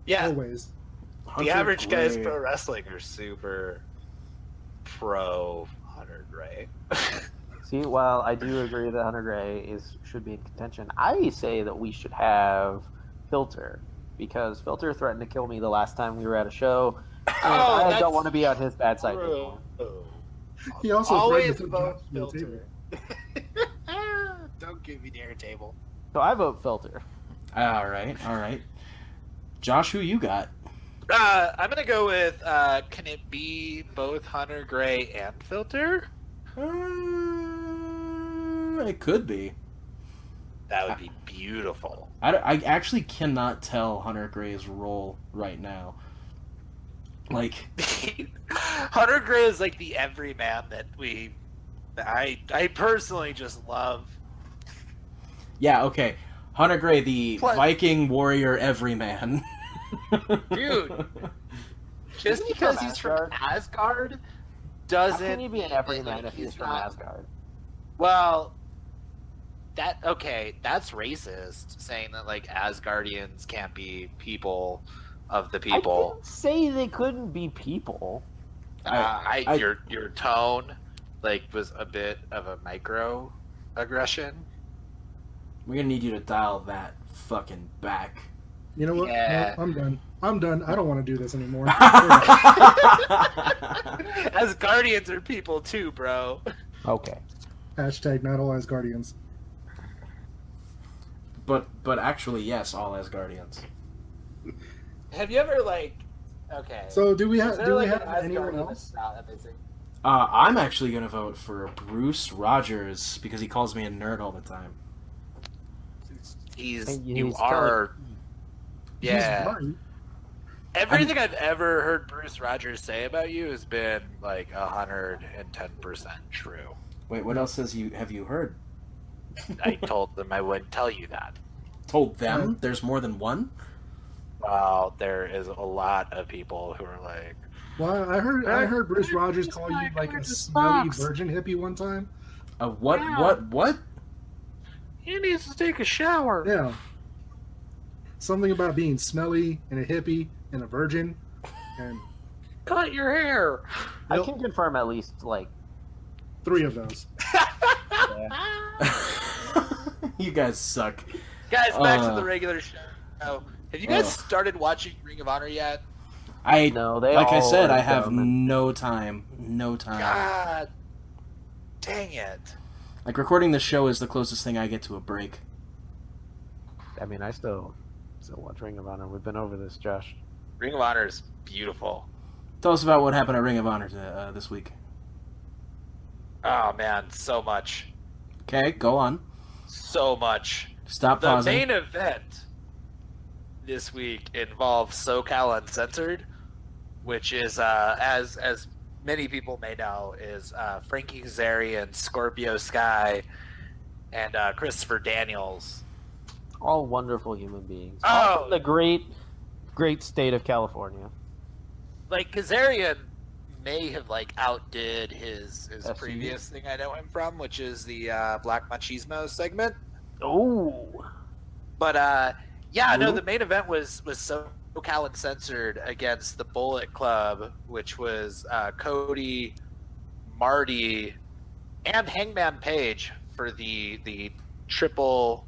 Speaker 4: Yeah,
Speaker 1: Always.
Speaker 2: The average guys
Speaker 5: Gray.
Speaker 2: pro wrestling are super pro Hunter Gray.
Speaker 6: See, while I do agree that Hunter Gray should be in contention, I say that we should have Filter, because Filter threatened to kill me the last time we were at a show, and I
Speaker 4: that's
Speaker 6: don't want to be on his bad side anymore.
Speaker 1: He also
Speaker 2: Always
Speaker 1: threatened to
Speaker 2: vote
Speaker 1: throw Josh to the
Speaker 2: Filter.
Speaker 1: table.
Speaker 2: Don't get me near a table.
Speaker 6: So I vote Filter.
Speaker 5: all right. Josh, who you got?
Speaker 4: I'm gonna go with. Can it be both Hunter Gray and Filter?
Speaker 5: It could be.
Speaker 2: That would be beautiful.
Speaker 5: I actually cannot tell Hunter Gray's role right now. Like,
Speaker 4: Hunter Gray is like the everyman that I personally just love.
Speaker 5: yeah, okay. Hunter Gray, the
Speaker 4: Plus-
Speaker 5: Viking warrior everyman.
Speaker 4: Dude. Just
Speaker 6: Isn't he
Speaker 4: because
Speaker 6: from
Speaker 4: he's from
Speaker 6: Asgard?
Speaker 4: Asgard
Speaker 6: How
Speaker 4: doesn't.
Speaker 6: can you be an everyman
Speaker 4: like,
Speaker 6: if he's from
Speaker 4: not-
Speaker 6: Asgard?
Speaker 4: Well, that's racist. Saying that like Asgardians can't be people of the
Speaker 6: I
Speaker 4: people.
Speaker 6: didn't say they couldn't be people.
Speaker 4: Your tone like was a bit of a micro aggression.
Speaker 5: We're gonna need you to dial that fucking back.
Speaker 1: You know what?
Speaker 4: Yeah.
Speaker 1: No, I'm done. I don't want to do this anymore.
Speaker 4: Asgardians are people too, bro.
Speaker 6: Okay.
Speaker 1: Hashtag not all Asgardians.
Speaker 5: but actually, yes, all Asgardians.
Speaker 4: Have you ever like? Okay.
Speaker 1: So do we
Speaker 4: Is
Speaker 1: have
Speaker 4: there,
Speaker 1: do we
Speaker 4: like,
Speaker 1: have
Speaker 4: an
Speaker 1: anyone
Speaker 4: Asgardian
Speaker 1: else?
Speaker 4: that's missing?
Speaker 5: I'm actually gonna vote for Bruce Rogers because he calls me a nerd all the time.
Speaker 6: He's
Speaker 4: You are. Yeah.
Speaker 1: He's right.
Speaker 4: Everything I've ever heard Bruce Rogers say about you has been like 110% true.
Speaker 5: Wait, what else have you heard?
Speaker 4: I told them I wouldn't tell you that.
Speaker 5: Told them there's more than one?
Speaker 4: Well, there is a lot of people who are like,
Speaker 1: Well, I heard Bruce Rogers call you like a smelly virgin hippie one time.
Speaker 5: A what?
Speaker 4: Yeah.
Speaker 5: What?
Speaker 4: he needs to take a shower.
Speaker 1: Yeah. Something about being smelly and a hippie and a virgin. And
Speaker 4: Cut your hair.
Speaker 6: I
Speaker 1: Nope.
Speaker 6: can confirm at least like
Speaker 1: 3 of those.
Speaker 5: You guys suck.
Speaker 4: Guys, back to the regular show. Have you guys started watching Ring of Honor yet?
Speaker 6: no. They
Speaker 5: Like I
Speaker 6: all
Speaker 5: said,
Speaker 6: are
Speaker 5: I have
Speaker 6: dumb and-
Speaker 5: no time. No time.
Speaker 4: God dang it.
Speaker 5: Like recording the show is the closest thing I get to a break.
Speaker 6: I mean, I still watch Ring of Honor. We've been over this, Josh.
Speaker 4: Ring of Honor is beautiful.
Speaker 5: Tell us about what happened at Ring of Honor this week.
Speaker 4: Oh man, so much.
Speaker 5: Okay, go on.
Speaker 4: So much.
Speaker 5: Stop
Speaker 4: The
Speaker 5: pausing.
Speaker 4: main event this week involves SoCal Uncensored, which is, as many people may know, is Frankie Kazarian, Scorpio Sky, and Christopher Daniels.
Speaker 6: All wonderful human beings.
Speaker 4: Oh!
Speaker 6: All from the great state of California.
Speaker 4: Like, Kazarian may have, like, outdid his
Speaker 6: SCU?
Speaker 4: previous thing I know him from, which is the Black Machismo segment.
Speaker 6: Oh,
Speaker 4: But, yeah, no,
Speaker 5: Ooh.
Speaker 4: the main event was SoCal Uncensored against the Bullet Club, which was Cody, Marty, and Hangman Page for the triple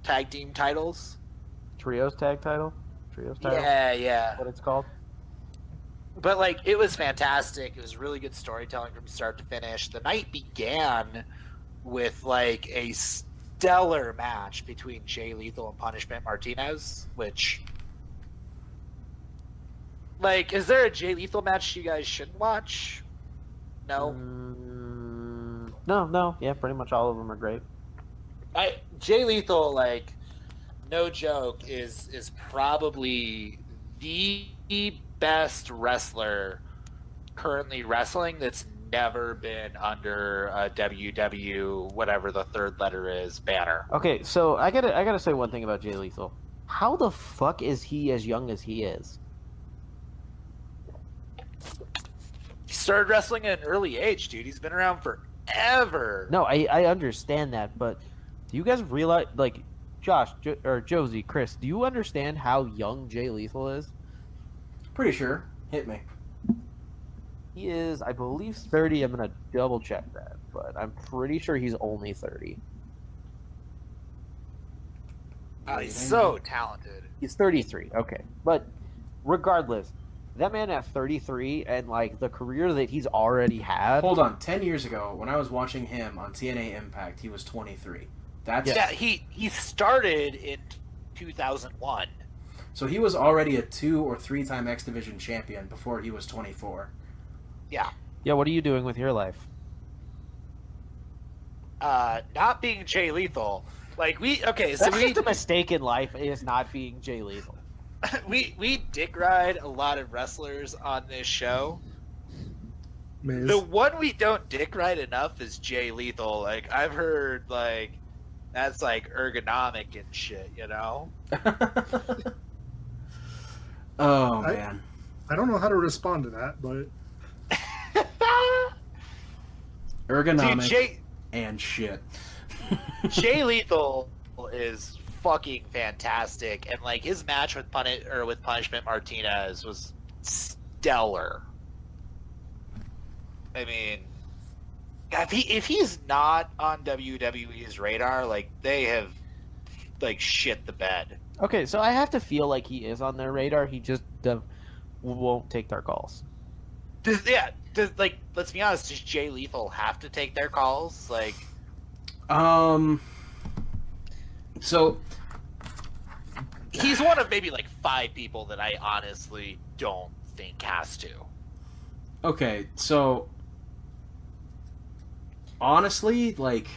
Speaker 4: tag team titles.
Speaker 6: Trios tag title.
Speaker 4: Yeah.
Speaker 6: What it's called?
Speaker 4: But like, it was fantastic. It was really good storytelling from start to finish. The night began with like a stellar match between Jay Lethal and Punishment Martinez, which, like, is there a Jay Lethal match you guys shouldn't watch? No.
Speaker 6: No. Yeah, pretty much all of them are great.
Speaker 4: Jay Lethal, like, no joke, is probably the best wrestler currently wrestling that's never been under a WW, whatever the third letter is, banner.
Speaker 6: Okay, so I gotta say one thing about Jay Lethal. How the fuck is he as young as he is?
Speaker 4: He started wrestling at an early age, dude. He's been around forever.
Speaker 6: No, I understand that, but do you guys realize, like, Josh or Josie, Chris, do you understand how young Jay Lethal is?
Speaker 5: Pretty sure. Hit me.
Speaker 6: He is, I believe, 30. I'm gonna double check that, but I'm pretty sure he's only 30.
Speaker 4: He's so talented.
Speaker 6: He's 33. Okay, but regardless, that man at 33 and like the career that he's already had.
Speaker 5: Hold on. 10 years ago, when I was watching him on TNA Impact, he was 23. That's
Speaker 4: Yeah, he started in 2001.
Speaker 5: So he was already a 2 or 3-time X Division champion before he was 24.
Speaker 4: Yeah.
Speaker 6: Yeah, what are you doing with your life?
Speaker 4: Not being Jay Lethal. Like,
Speaker 6: That's just a mistake in life, is not being Jay Lethal.
Speaker 4: we dick ride a lot of wrestlers on this show.
Speaker 1: Miz.
Speaker 4: The one we don't dick ride enough is Jay Lethal. Like, I've heard, like, that's like ergonomic and shit, you know?
Speaker 5: Oh, man.
Speaker 1: I don't know how to respond to that, but
Speaker 5: Ergonomic
Speaker 4: Dude,
Speaker 5: and shit.
Speaker 4: Jay Lethal is fucking fantastic, and like his match with Punishment Martinez was stellar. I mean, if he's not on WWE's radar, like they have like shit the bed.
Speaker 6: Okay, so I have to feel like he is on their radar. He just won't take their calls.
Speaker 4: Like, let's be honest, does Jay Lethal have to take their calls? Like,
Speaker 5: So
Speaker 4: he's one of maybe like 5 people that I honestly don't think has to.
Speaker 5: okay, so honestly, like,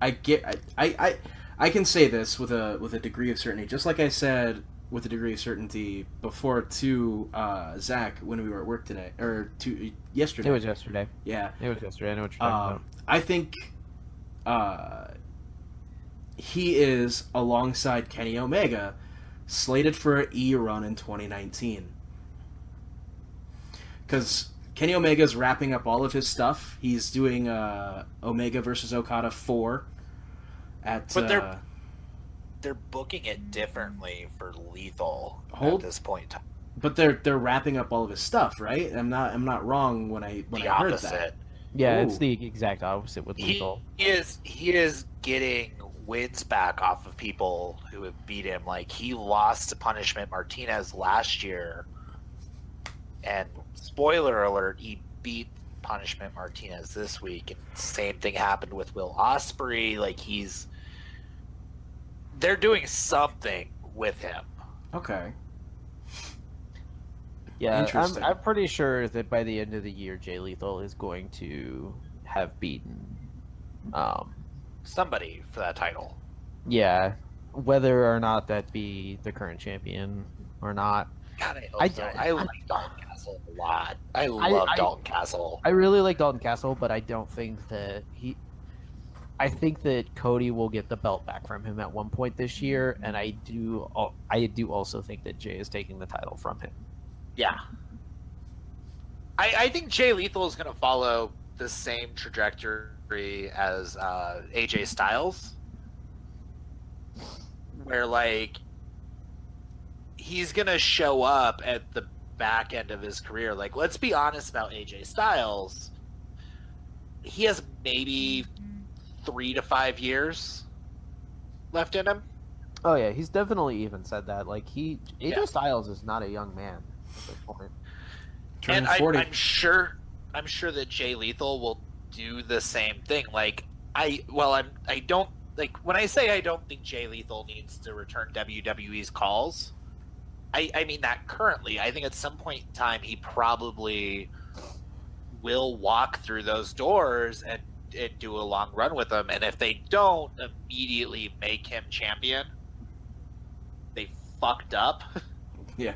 Speaker 5: I can say this with a degree of certainty, just like I said with a degree of certainty before to Zach when we were at work today, or to yesterday.
Speaker 6: It was yesterday.
Speaker 5: Yeah.
Speaker 6: It was yesterday. I know what you're talking about.
Speaker 5: I think he is, alongside Kenny Omega, slated for an E run in 2019. Because Kenny Omega's wrapping up all of his stuff. He's doing Omega versus Okada 4 at...
Speaker 4: But they're booking it differently for Lethal at this point in time.
Speaker 5: But they're wrapping up all of his stuff, right? I'm not wrong when I
Speaker 4: The
Speaker 5: heard
Speaker 4: opposite.
Speaker 5: that.
Speaker 6: Yeah,
Speaker 5: Ooh.
Speaker 6: it's the exact opposite with Lethal.
Speaker 4: He is getting wins back off of people who have beat him. Like, he lost to Punishment Martinez last year, and spoiler alert, he beat Punishment Martinez this week. And same thing happened with Will Ospreay. Like, he's they're doing something with him.
Speaker 5: Okay.
Speaker 3: Yeah,
Speaker 5: Interesting.
Speaker 3: I'm pretty sure that by the end of the year, Jay Lethal is going to have beaten.
Speaker 4: Somebody for that title.
Speaker 3: Yeah, whether or not that be the current champion or not.
Speaker 4: God, I like Dalton Castle a lot. I love Dalton Castle.
Speaker 3: I really like Dalton Castle, but I don't think that I think that Cody will get the belt back from him at one point this year, and I do also think that Jay is taking the title from him.
Speaker 4: Yeah. I think Jay Lethal is going to follow the same trajectory as AJ Styles, where like he's going to show up at the back end of his career. Like, let's be honest about AJ Styles. He has maybe 3 to 5 years left in him.
Speaker 6: Oh yeah, he's definitely even said that. Like AJ Styles is not a young man at this point.
Speaker 5: Turning
Speaker 4: And
Speaker 5: 40.
Speaker 4: I'm sure that Jay Lethal will do the same thing. Like I don't like when I say I don't think Jay Lethal needs to return WWE's calls. I mean that currently. I think at some point in time he probably will walk through those doors and do a long run with them. And if they don't immediately make him champion, they fucked up.
Speaker 5: Yeah.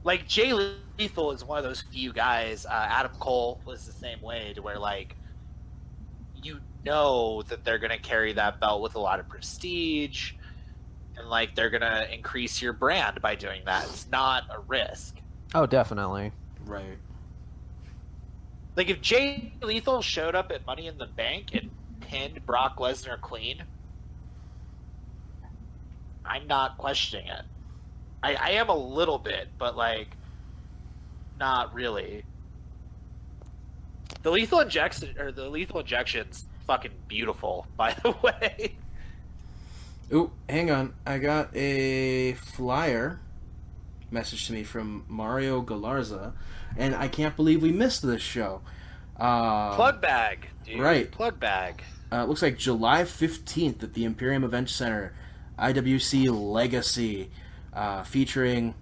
Speaker 4: Like Jay Lethal is one of those few guys. Adam Cole was the same way, to where like you know that they're gonna carry that belt with a lot of prestige, and like they're gonna increase your brand by doing that. It's not a risk.
Speaker 6: Oh, definitely.
Speaker 5: Right.
Speaker 4: Like if Jay Lethal showed up at Money in the Bank and pinned Brock Lesnar clean, I'm not questioning it. I am a little bit, but like not really. The lethal injection's fucking beautiful, by the way.
Speaker 5: Ooh, hang on. I got a flyer message to me from Mario Galarza, and I can't believe we missed this show.
Speaker 4: Plug bag, dude.
Speaker 5: Right.
Speaker 4: Plug bag.
Speaker 5: It looks like July 15th at the Imperium Event Center, IWC Legacy, featuring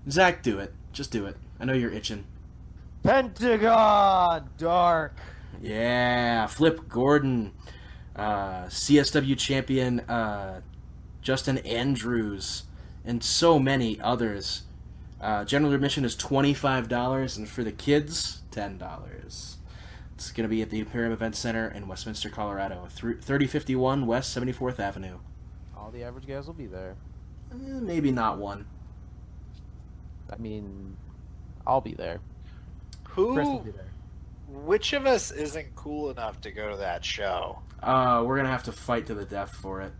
Speaker 5: Zach. Do it. Just do it. I know you're itching.
Speaker 6: Pentagon Dark.
Speaker 5: Yeah, Flip Gordon, CSW champion Justin Andrews, and so many others. General admission is $25, and for the kids, $10. It's going to be at the Imperium Event Center in Westminster, Colorado, 3051 West 74th Avenue.
Speaker 6: All the average guys will be there.
Speaker 5: Maybe not one.
Speaker 6: I mean, I'll be there. Chris will
Speaker 4: Who?
Speaker 6: be there.
Speaker 4: Which of us isn't cool enough to go to that show?
Speaker 5: We're going to have to fight to the death for it.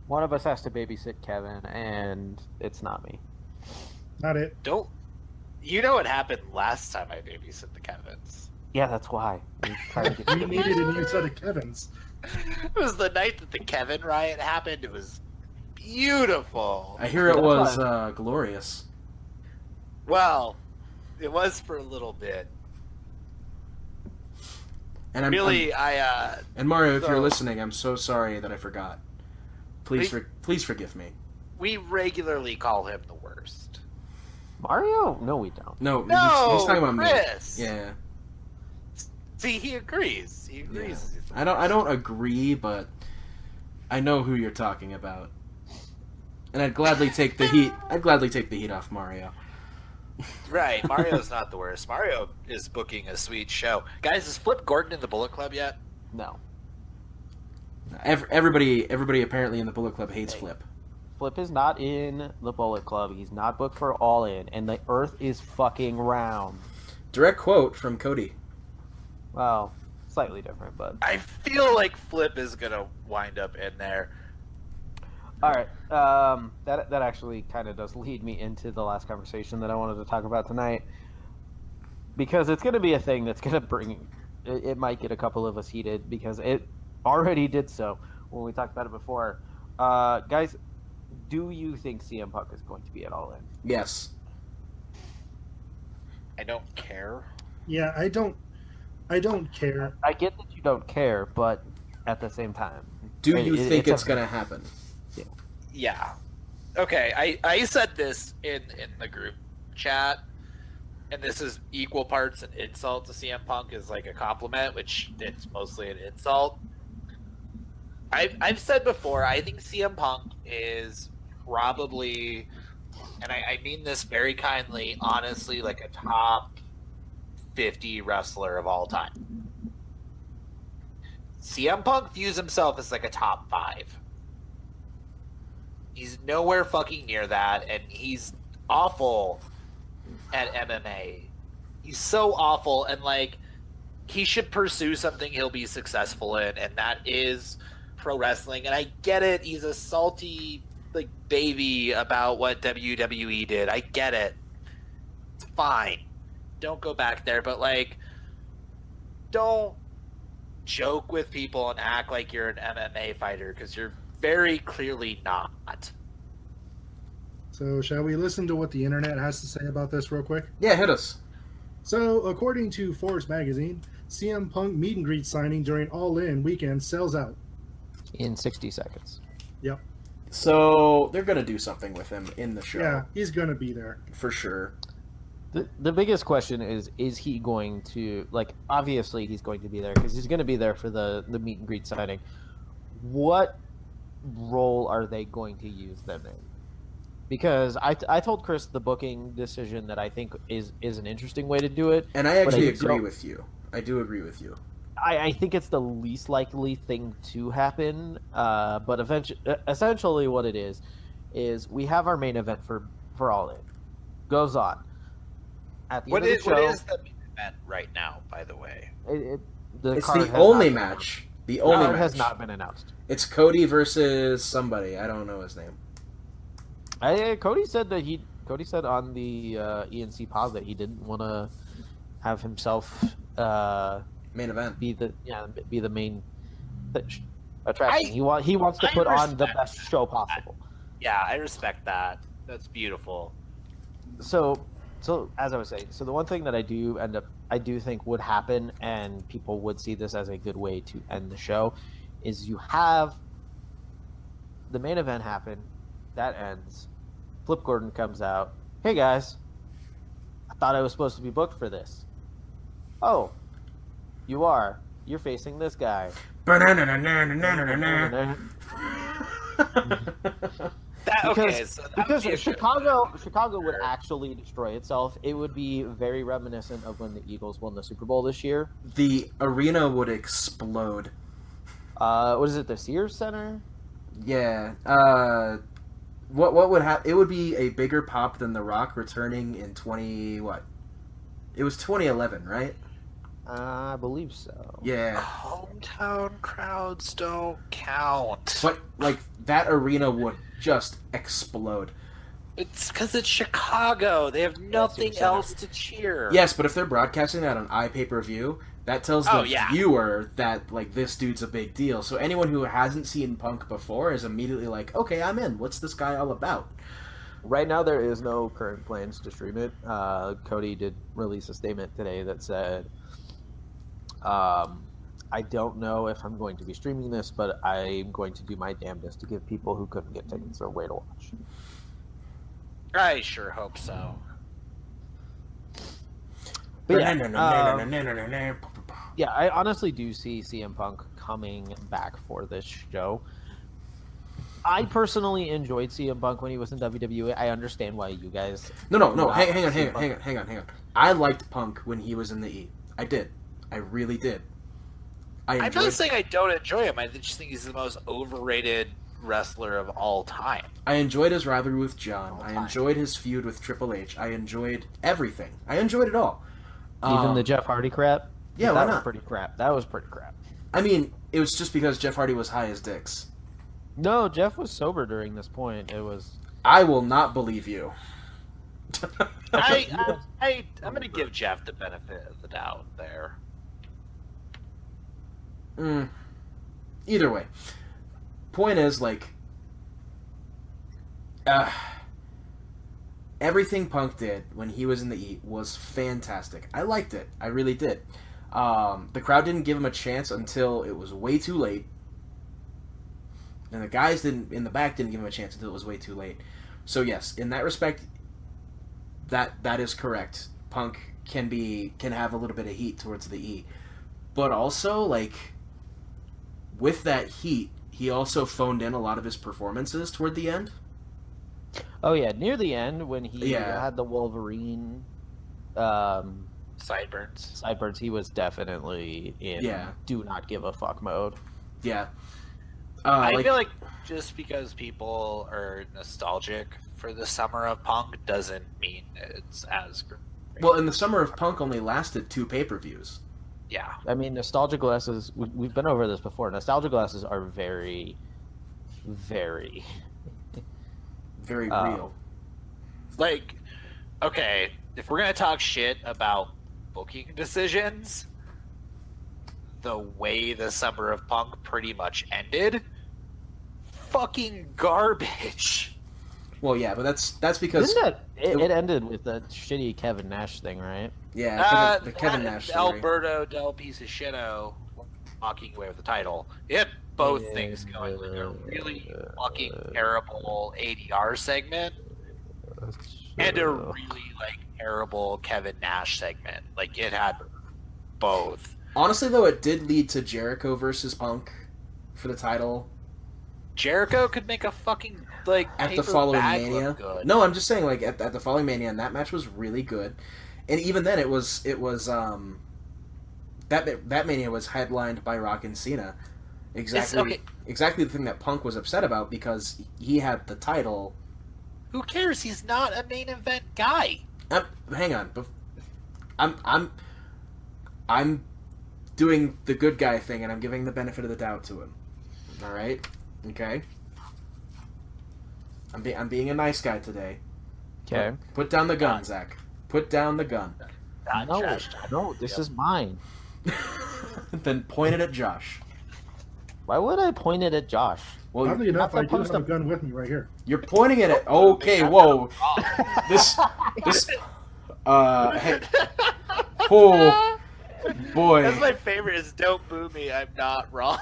Speaker 6: One of us has to babysit Kevin, and it's not me.
Speaker 1: Not it.
Speaker 4: Don't. You know what happened last time I babysit the Kevins?
Speaker 6: Yeah, that's why. We try to get
Speaker 1: We needed a new set of Kevins.
Speaker 4: It was the night that the Kevin riot happened. It was beautiful.
Speaker 5: I hear it was glorious.
Speaker 4: Well, it was for a little bit.
Speaker 5: And
Speaker 4: Really,
Speaker 5: and Mario, if you're
Speaker 4: so-
Speaker 5: listening, I'm so sorry that I forgot. Please,
Speaker 4: Wait.
Speaker 5: please forgive me.
Speaker 4: we regularly call him the worst.
Speaker 6: Mario? No, we don't.
Speaker 5: No,
Speaker 4: No,
Speaker 5: he's talking about
Speaker 4: Chris.
Speaker 5: me. Yeah,
Speaker 4: See, he agrees. He agrees.
Speaker 5: I don't agree, but I know who you're talking about, and I'd gladly take the heat. I'd gladly take the heat off Mario.
Speaker 4: Right, Mario's not the worst. Mario is booking a sweet show. Guys, is Flip Gordon in the Bullet Club yet?
Speaker 6: No.
Speaker 5: Everybody apparently in the Bullet Club hates Flip.
Speaker 6: Flip is not in the Bullet Club. He's not booked for All In, and the Earth is fucking round.
Speaker 5: Direct quote from Cody.
Speaker 6: Well, slightly different, but
Speaker 4: I feel like Flip is gonna wind up in there.
Speaker 6: all right. That actually kind of does lead me into the last conversation that I wanted to talk about tonight, because it's going to be a thing that's going to bring. It might get a couple of us heated because it already did so when we talked about it before. Guys, do you think CM Punk is going to be at All In?
Speaker 5: Yes.
Speaker 4: I don't care.
Speaker 1: Yeah, I don't care.
Speaker 6: I get that you don't care, but at the same time,
Speaker 5: Do you think it's going to happen?
Speaker 4: Yeah. Okay, I said this in the group chat, and this is equal parts an insult to CM Punk is like a compliment, which it's mostly an insult. I've said before, I think CM Punk is probably, and I mean this very kindly, honestly, like a top 50 wrestler of all time. CM Punk views himself as like a top 5. He's nowhere fucking near that, and he's awful at MMA. He's so awful, and like he should pursue something he'll be successful in, and that is pro wrestling. And I get it, he's a salty like baby about what WWE did. I get it. It's fine. Don't go back there, but like don't joke with people and act like you're an MMA fighter, because you're very clearly not.
Speaker 1: So shall we listen to what the internet has to say about this real quick?
Speaker 5: Yeah, hit us.
Speaker 1: So according to Forbes magazine, CM Punk meet and greet signing during All In weekend sells out.
Speaker 3: In 60 seconds.
Speaker 1: Yep.
Speaker 5: So they're going to do something with him in the show.
Speaker 1: Yeah, he's going to be there.
Speaker 5: For sure.
Speaker 3: The biggest question is he going to, like, obviously he's going to be there because he's going to be there for the meet and greet signing. What role are they going to use them in? Because I told Chris the booking decision that I think is an interesting way to do it.
Speaker 5: And I actually agree with you. I do agree with you.
Speaker 3: I think it's the least likely thing to happen. But essentially what it is we have our main event for All In. Goes on. At the end of the show,
Speaker 4: what is the main event right now, by the way?
Speaker 5: It's the only match. The only match
Speaker 3: has not been announced.
Speaker 5: It's Cody versus somebody. I don't know his name.
Speaker 3: Cody said on the ENC pod that he didn't want to have himself
Speaker 5: main event
Speaker 3: be the main attraction. He wants to put on the best show possible.
Speaker 4: Yeah, I respect that. That's beautiful.
Speaker 3: So as I was saying, so the one thing that I do think would happen, and people would see this as a good way to end the show, is you have the main event happen, that ends, Flip Gordon comes out, hey guys, I thought I was supposed to be booked for this. Oh, you are. You're facing this guy. Because Chicago would actually destroy itself. It would be very reminiscent of when the Eagles won the Super Bowl this year.
Speaker 5: The arena would explode.
Speaker 3: What is it? The Sears Center?
Speaker 5: Yeah. What would happen? It would be a bigger pop than The Rock returning in 20 what? It was 2011, right?
Speaker 3: I believe so.
Speaker 5: Yeah.
Speaker 4: Hometown crowds don't count.
Speaker 5: But like that arena would just explode.
Speaker 4: It's because it's Chicago. They have nothing else to cheer.
Speaker 5: Yes, but if they're broadcasting that on iPay-per-view, that tells the viewer that like this dude's a big deal. So anyone who hasn't seen Punk before is immediately like, okay, I'm in. What's this guy all about?
Speaker 3: Right now, there is no current plans to stream it. Cody did release a statement today that said, I don't know if I'm going to be streaming this, but I'm going to do my damnedest to give people who couldn't get tickets a way to watch.
Speaker 4: I sure hope so.
Speaker 3: But yeah, I honestly do see CM Punk coming back for this show. I personally enjoyed CM Punk when he was in WWE. I understand why you guys...
Speaker 5: No. Hang on. I liked Punk when he was in the E. I did. I really did.
Speaker 4: I'm not saying I don't enjoy him. I just think he's the most overrated wrestler of all time.
Speaker 5: I enjoyed his rivalry with John. I enjoyed his feud with Triple H. I enjoyed everything. I enjoyed it all.
Speaker 3: Even the Jeff Hardy crap?
Speaker 5: Yeah, why not?
Speaker 3: That was pretty crap. That was pretty crap.
Speaker 5: I mean, it was just because Jeff Hardy was high as dicks.
Speaker 3: No, Jeff was sober during this point. It was...
Speaker 5: I will not believe you.
Speaker 4: I'm going to give Jeff the benefit of the doubt there.
Speaker 5: Either way. Point is, like... everything Punk did when he was in the E was fantastic. I liked it. I really did. The crowd didn't give him a chance until it was way too late. And the guys in the back didn't give him a chance until it was way too late. So yes, in that respect, that is correct. Punk can have a little bit of heat towards the E. But also, like, with that heat, he also phoned in a lot of his performances toward the end.
Speaker 3: Oh yeah, near the end when he
Speaker 5: Yeah.
Speaker 3: had the Wolverine
Speaker 4: Sideburns.
Speaker 3: he was definitely in do not give a fuck mode.
Speaker 5: Yeah.
Speaker 4: I feel like just because people are nostalgic for the summer of Punk doesn't mean it's as great.
Speaker 5: Well, and the summer of Punk only lasted 2 pay-per-views.
Speaker 4: Yeah.
Speaker 3: I mean, nostalgia glasses. We've been over this before. Nostalgia glasses are very, very,
Speaker 5: very real.
Speaker 4: Like, okay, if we're gonna talk shit about booking decisions, the way the summer of Punk pretty much ended, fucking garbage.
Speaker 5: Well, yeah, but that's because
Speaker 3: it ended with that shitty Kevin Nash thing, right?
Speaker 5: Yeah, the Kevin Nash story.
Speaker 4: Alberto Del Piece of Shito walking away with the title. It had both things going, like a really fucking terrible ADR segment and a really terrible Kevin Nash segment. Like, it had both.
Speaker 5: Honestly, though, it did lead to Jericho versus Punk for the title.
Speaker 4: Jericho could make a fucking
Speaker 5: at the following Mania. No, I'm just saying, like, at the following Mania, and that match was really good. And even then, it was that Mania was headlined by Rock and Cena. Exactly the thing that Punk was upset about, because he had the title.
Speaker 4: Who cares? He's not a main event guy.
Speaker 5: Hang on, I'm doing the good guy thing, and I'm giving the benefit of the doubt to him. All right, okay. I'm being a nice guy today.
Speaker 3: Okay.
Speaker 5: Put down the gun, Zach. Put down the gun.
Speaker 3: No, this is mine.
Speaker 5: Then point it at Josh.
Speaker 3: Why would I point it at Josh?
Speaker 5: Well,
Speaker 1: oddly enough, I do have a gun with me right here.
Speaker 5: You're pointing it at. Okay, whoa. This. Hey. Oh, boy.
Speaker 4: That's my favorite. Is don't boo me. I'm not wrong.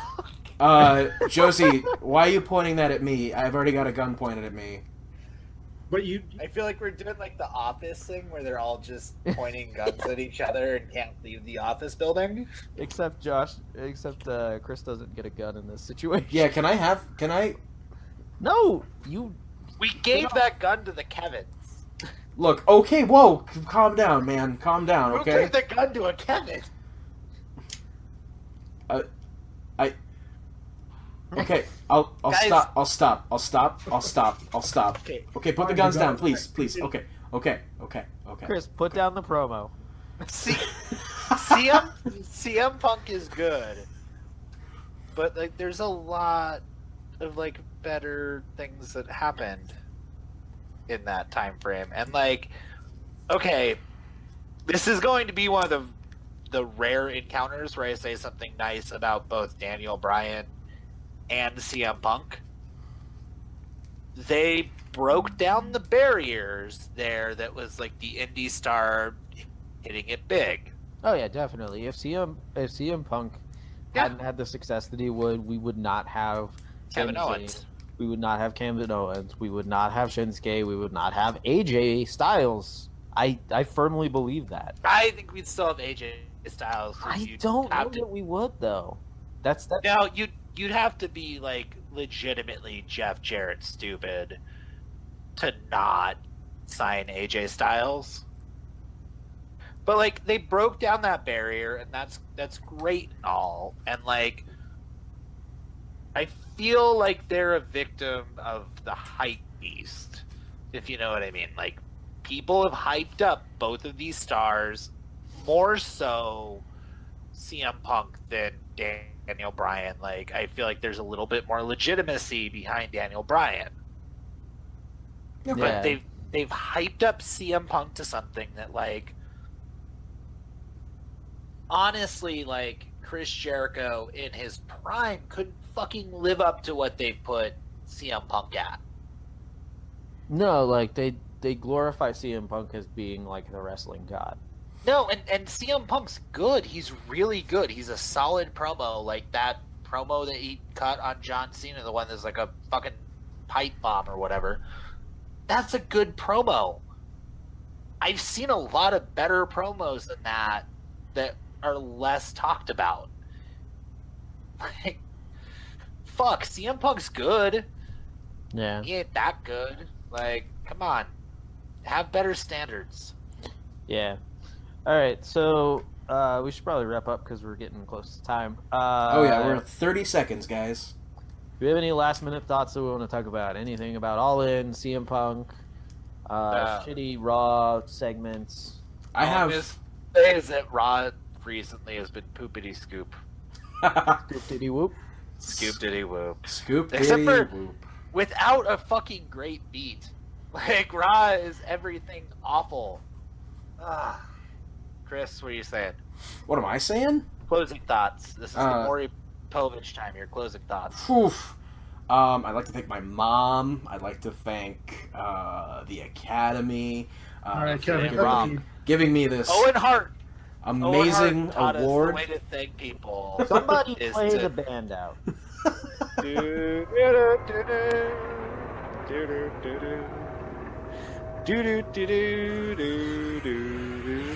Speaker 5: Josie, why are you pointing that at me? I've already got a gun pointed at me.
Speaker 1: But you,
Speaker 4: I feel like we're doing the office thing where they're all just pointing guns at each other and can't leave the office building.
Speaker 3: Except Chris doesn't get a gun in this situation.
Speaker 5: Yeah, can I?
Speaker 3: No, you.
Speaker 4: We gave that gun to the Kevins.
Speaker 5: Look, okay, whoa, calm down, man, calm down,
Speaker 4: Who
Speaker 5: okay?
Speaker 4: gave the gun to a Kevin?
Speaker 5: Okay, I'll
Speaker 4: Guys.
Speaker 5: stop. I'll stop. Okay, put the guns down, please. Okay.
Speaker 3: Chris, put down the promo.
Speaker 4: CM Punk is good, but there's a lot of better things that happened in that time frame, and okay, this is going to be one of the rare encounters where I say something nice about both Daniel Bryan and CM Punk. They broke down the barriers there that was the indie star hitting it big.
Speaker 3: Oh yeah, definitely. If CM Punk hadn't had the success that he would, we would not have
Speaker 4: Kevin
Speaker 3: Shinsuke.
Speaker 4: Owens.
Speaker 3: We would not have Kevin Owens. We would not have Shinsuke. We would not have AJ Styles. I firmly believe that.
Speaker 4: I think we'd still have AJ Styles.
Speaker 3: I don't know that we would though. That's
Speaker 4: No, you'd have to be legitimately Jeff Jarrett stupid to not sign AJ Styles. But they broke down that barrier, and that's great and all. And I feel like they're a victim of the hype beast, if you know what I mean. People have hyped up both of these stars, more so CM Punk than Daniel Bryan. I feel like there's a little bit more legitimacy behind Daniel Bryan.
Speaker 3: Yeah.
Speaker 4: But they've hyped up CM Punk to something that honestly, Chris Jericho in his prime couldn't fucking live up to what they put CM Punk at.
Speaker 3: no, they glorify CM Punk as being the wrestling god.
Speaker 4: No, and CM Punk's good. He's really good. He's a solid promo. That
Speaker 7: promo that he cut on John Cena, the one that's like a fucking pipe bomb or whatever. That's a good promo. I've seen a lot of better promos than that are less talked about. Like, fuck, CM Punk's good.
Speaker 3: Yeah.
Speaker 7: He ain't that good. Like, come on. Have better standards.
Speaker 3: Yeah. All right. So we should probably wrap up because we're getting close to time.
Speaker 5: Oh yeah, we're at 30 seconds, guys.
Speaker 3: Do we have any last minute thoughts that we want to talk about? Anything about All In, CM Punk, shitty Raw segments?
Speaker 5: I have.
Speaker 7: Is that Raw recently has been poopity scoop.
Speaker 3: Diddy whoop.
Speaker 7: Scoop diddy whoop.
Speaker 5: Scoop
Speaker 7: Except
Speaker 5: diddy
Speaker 7: for-
Speaker 5: whoop.
Speaker 7: Without a fucking great beat. Like, Raw is everything awful. Ah. Chris, what are you saying?
Speaker 5: What am I saying?
Speaker 7: Closing thoughts. This is the Maury Povich time here. Closing thoughts.
Speaker 5: Oof. I'd like to thank my mom. I'd like to thank the Academy.
Speaker 1: All right, Kevin,
Speaker 5: for
Speaker 1: cut the feed.
Speaker 5: giving me this
Speaker 7: Owen Hart.
Speaker 5: amazing
Speaker 7: Owen Hart taught
Speaker 5: award.
Speaker 7: us the way to thank people.
Speaker 3: Somebody
Speaker 7: is
Speaker 3: play
Speaker 7: to-
Speaker 3: the band out.
Speaker 7: Do do do do do do do do do do.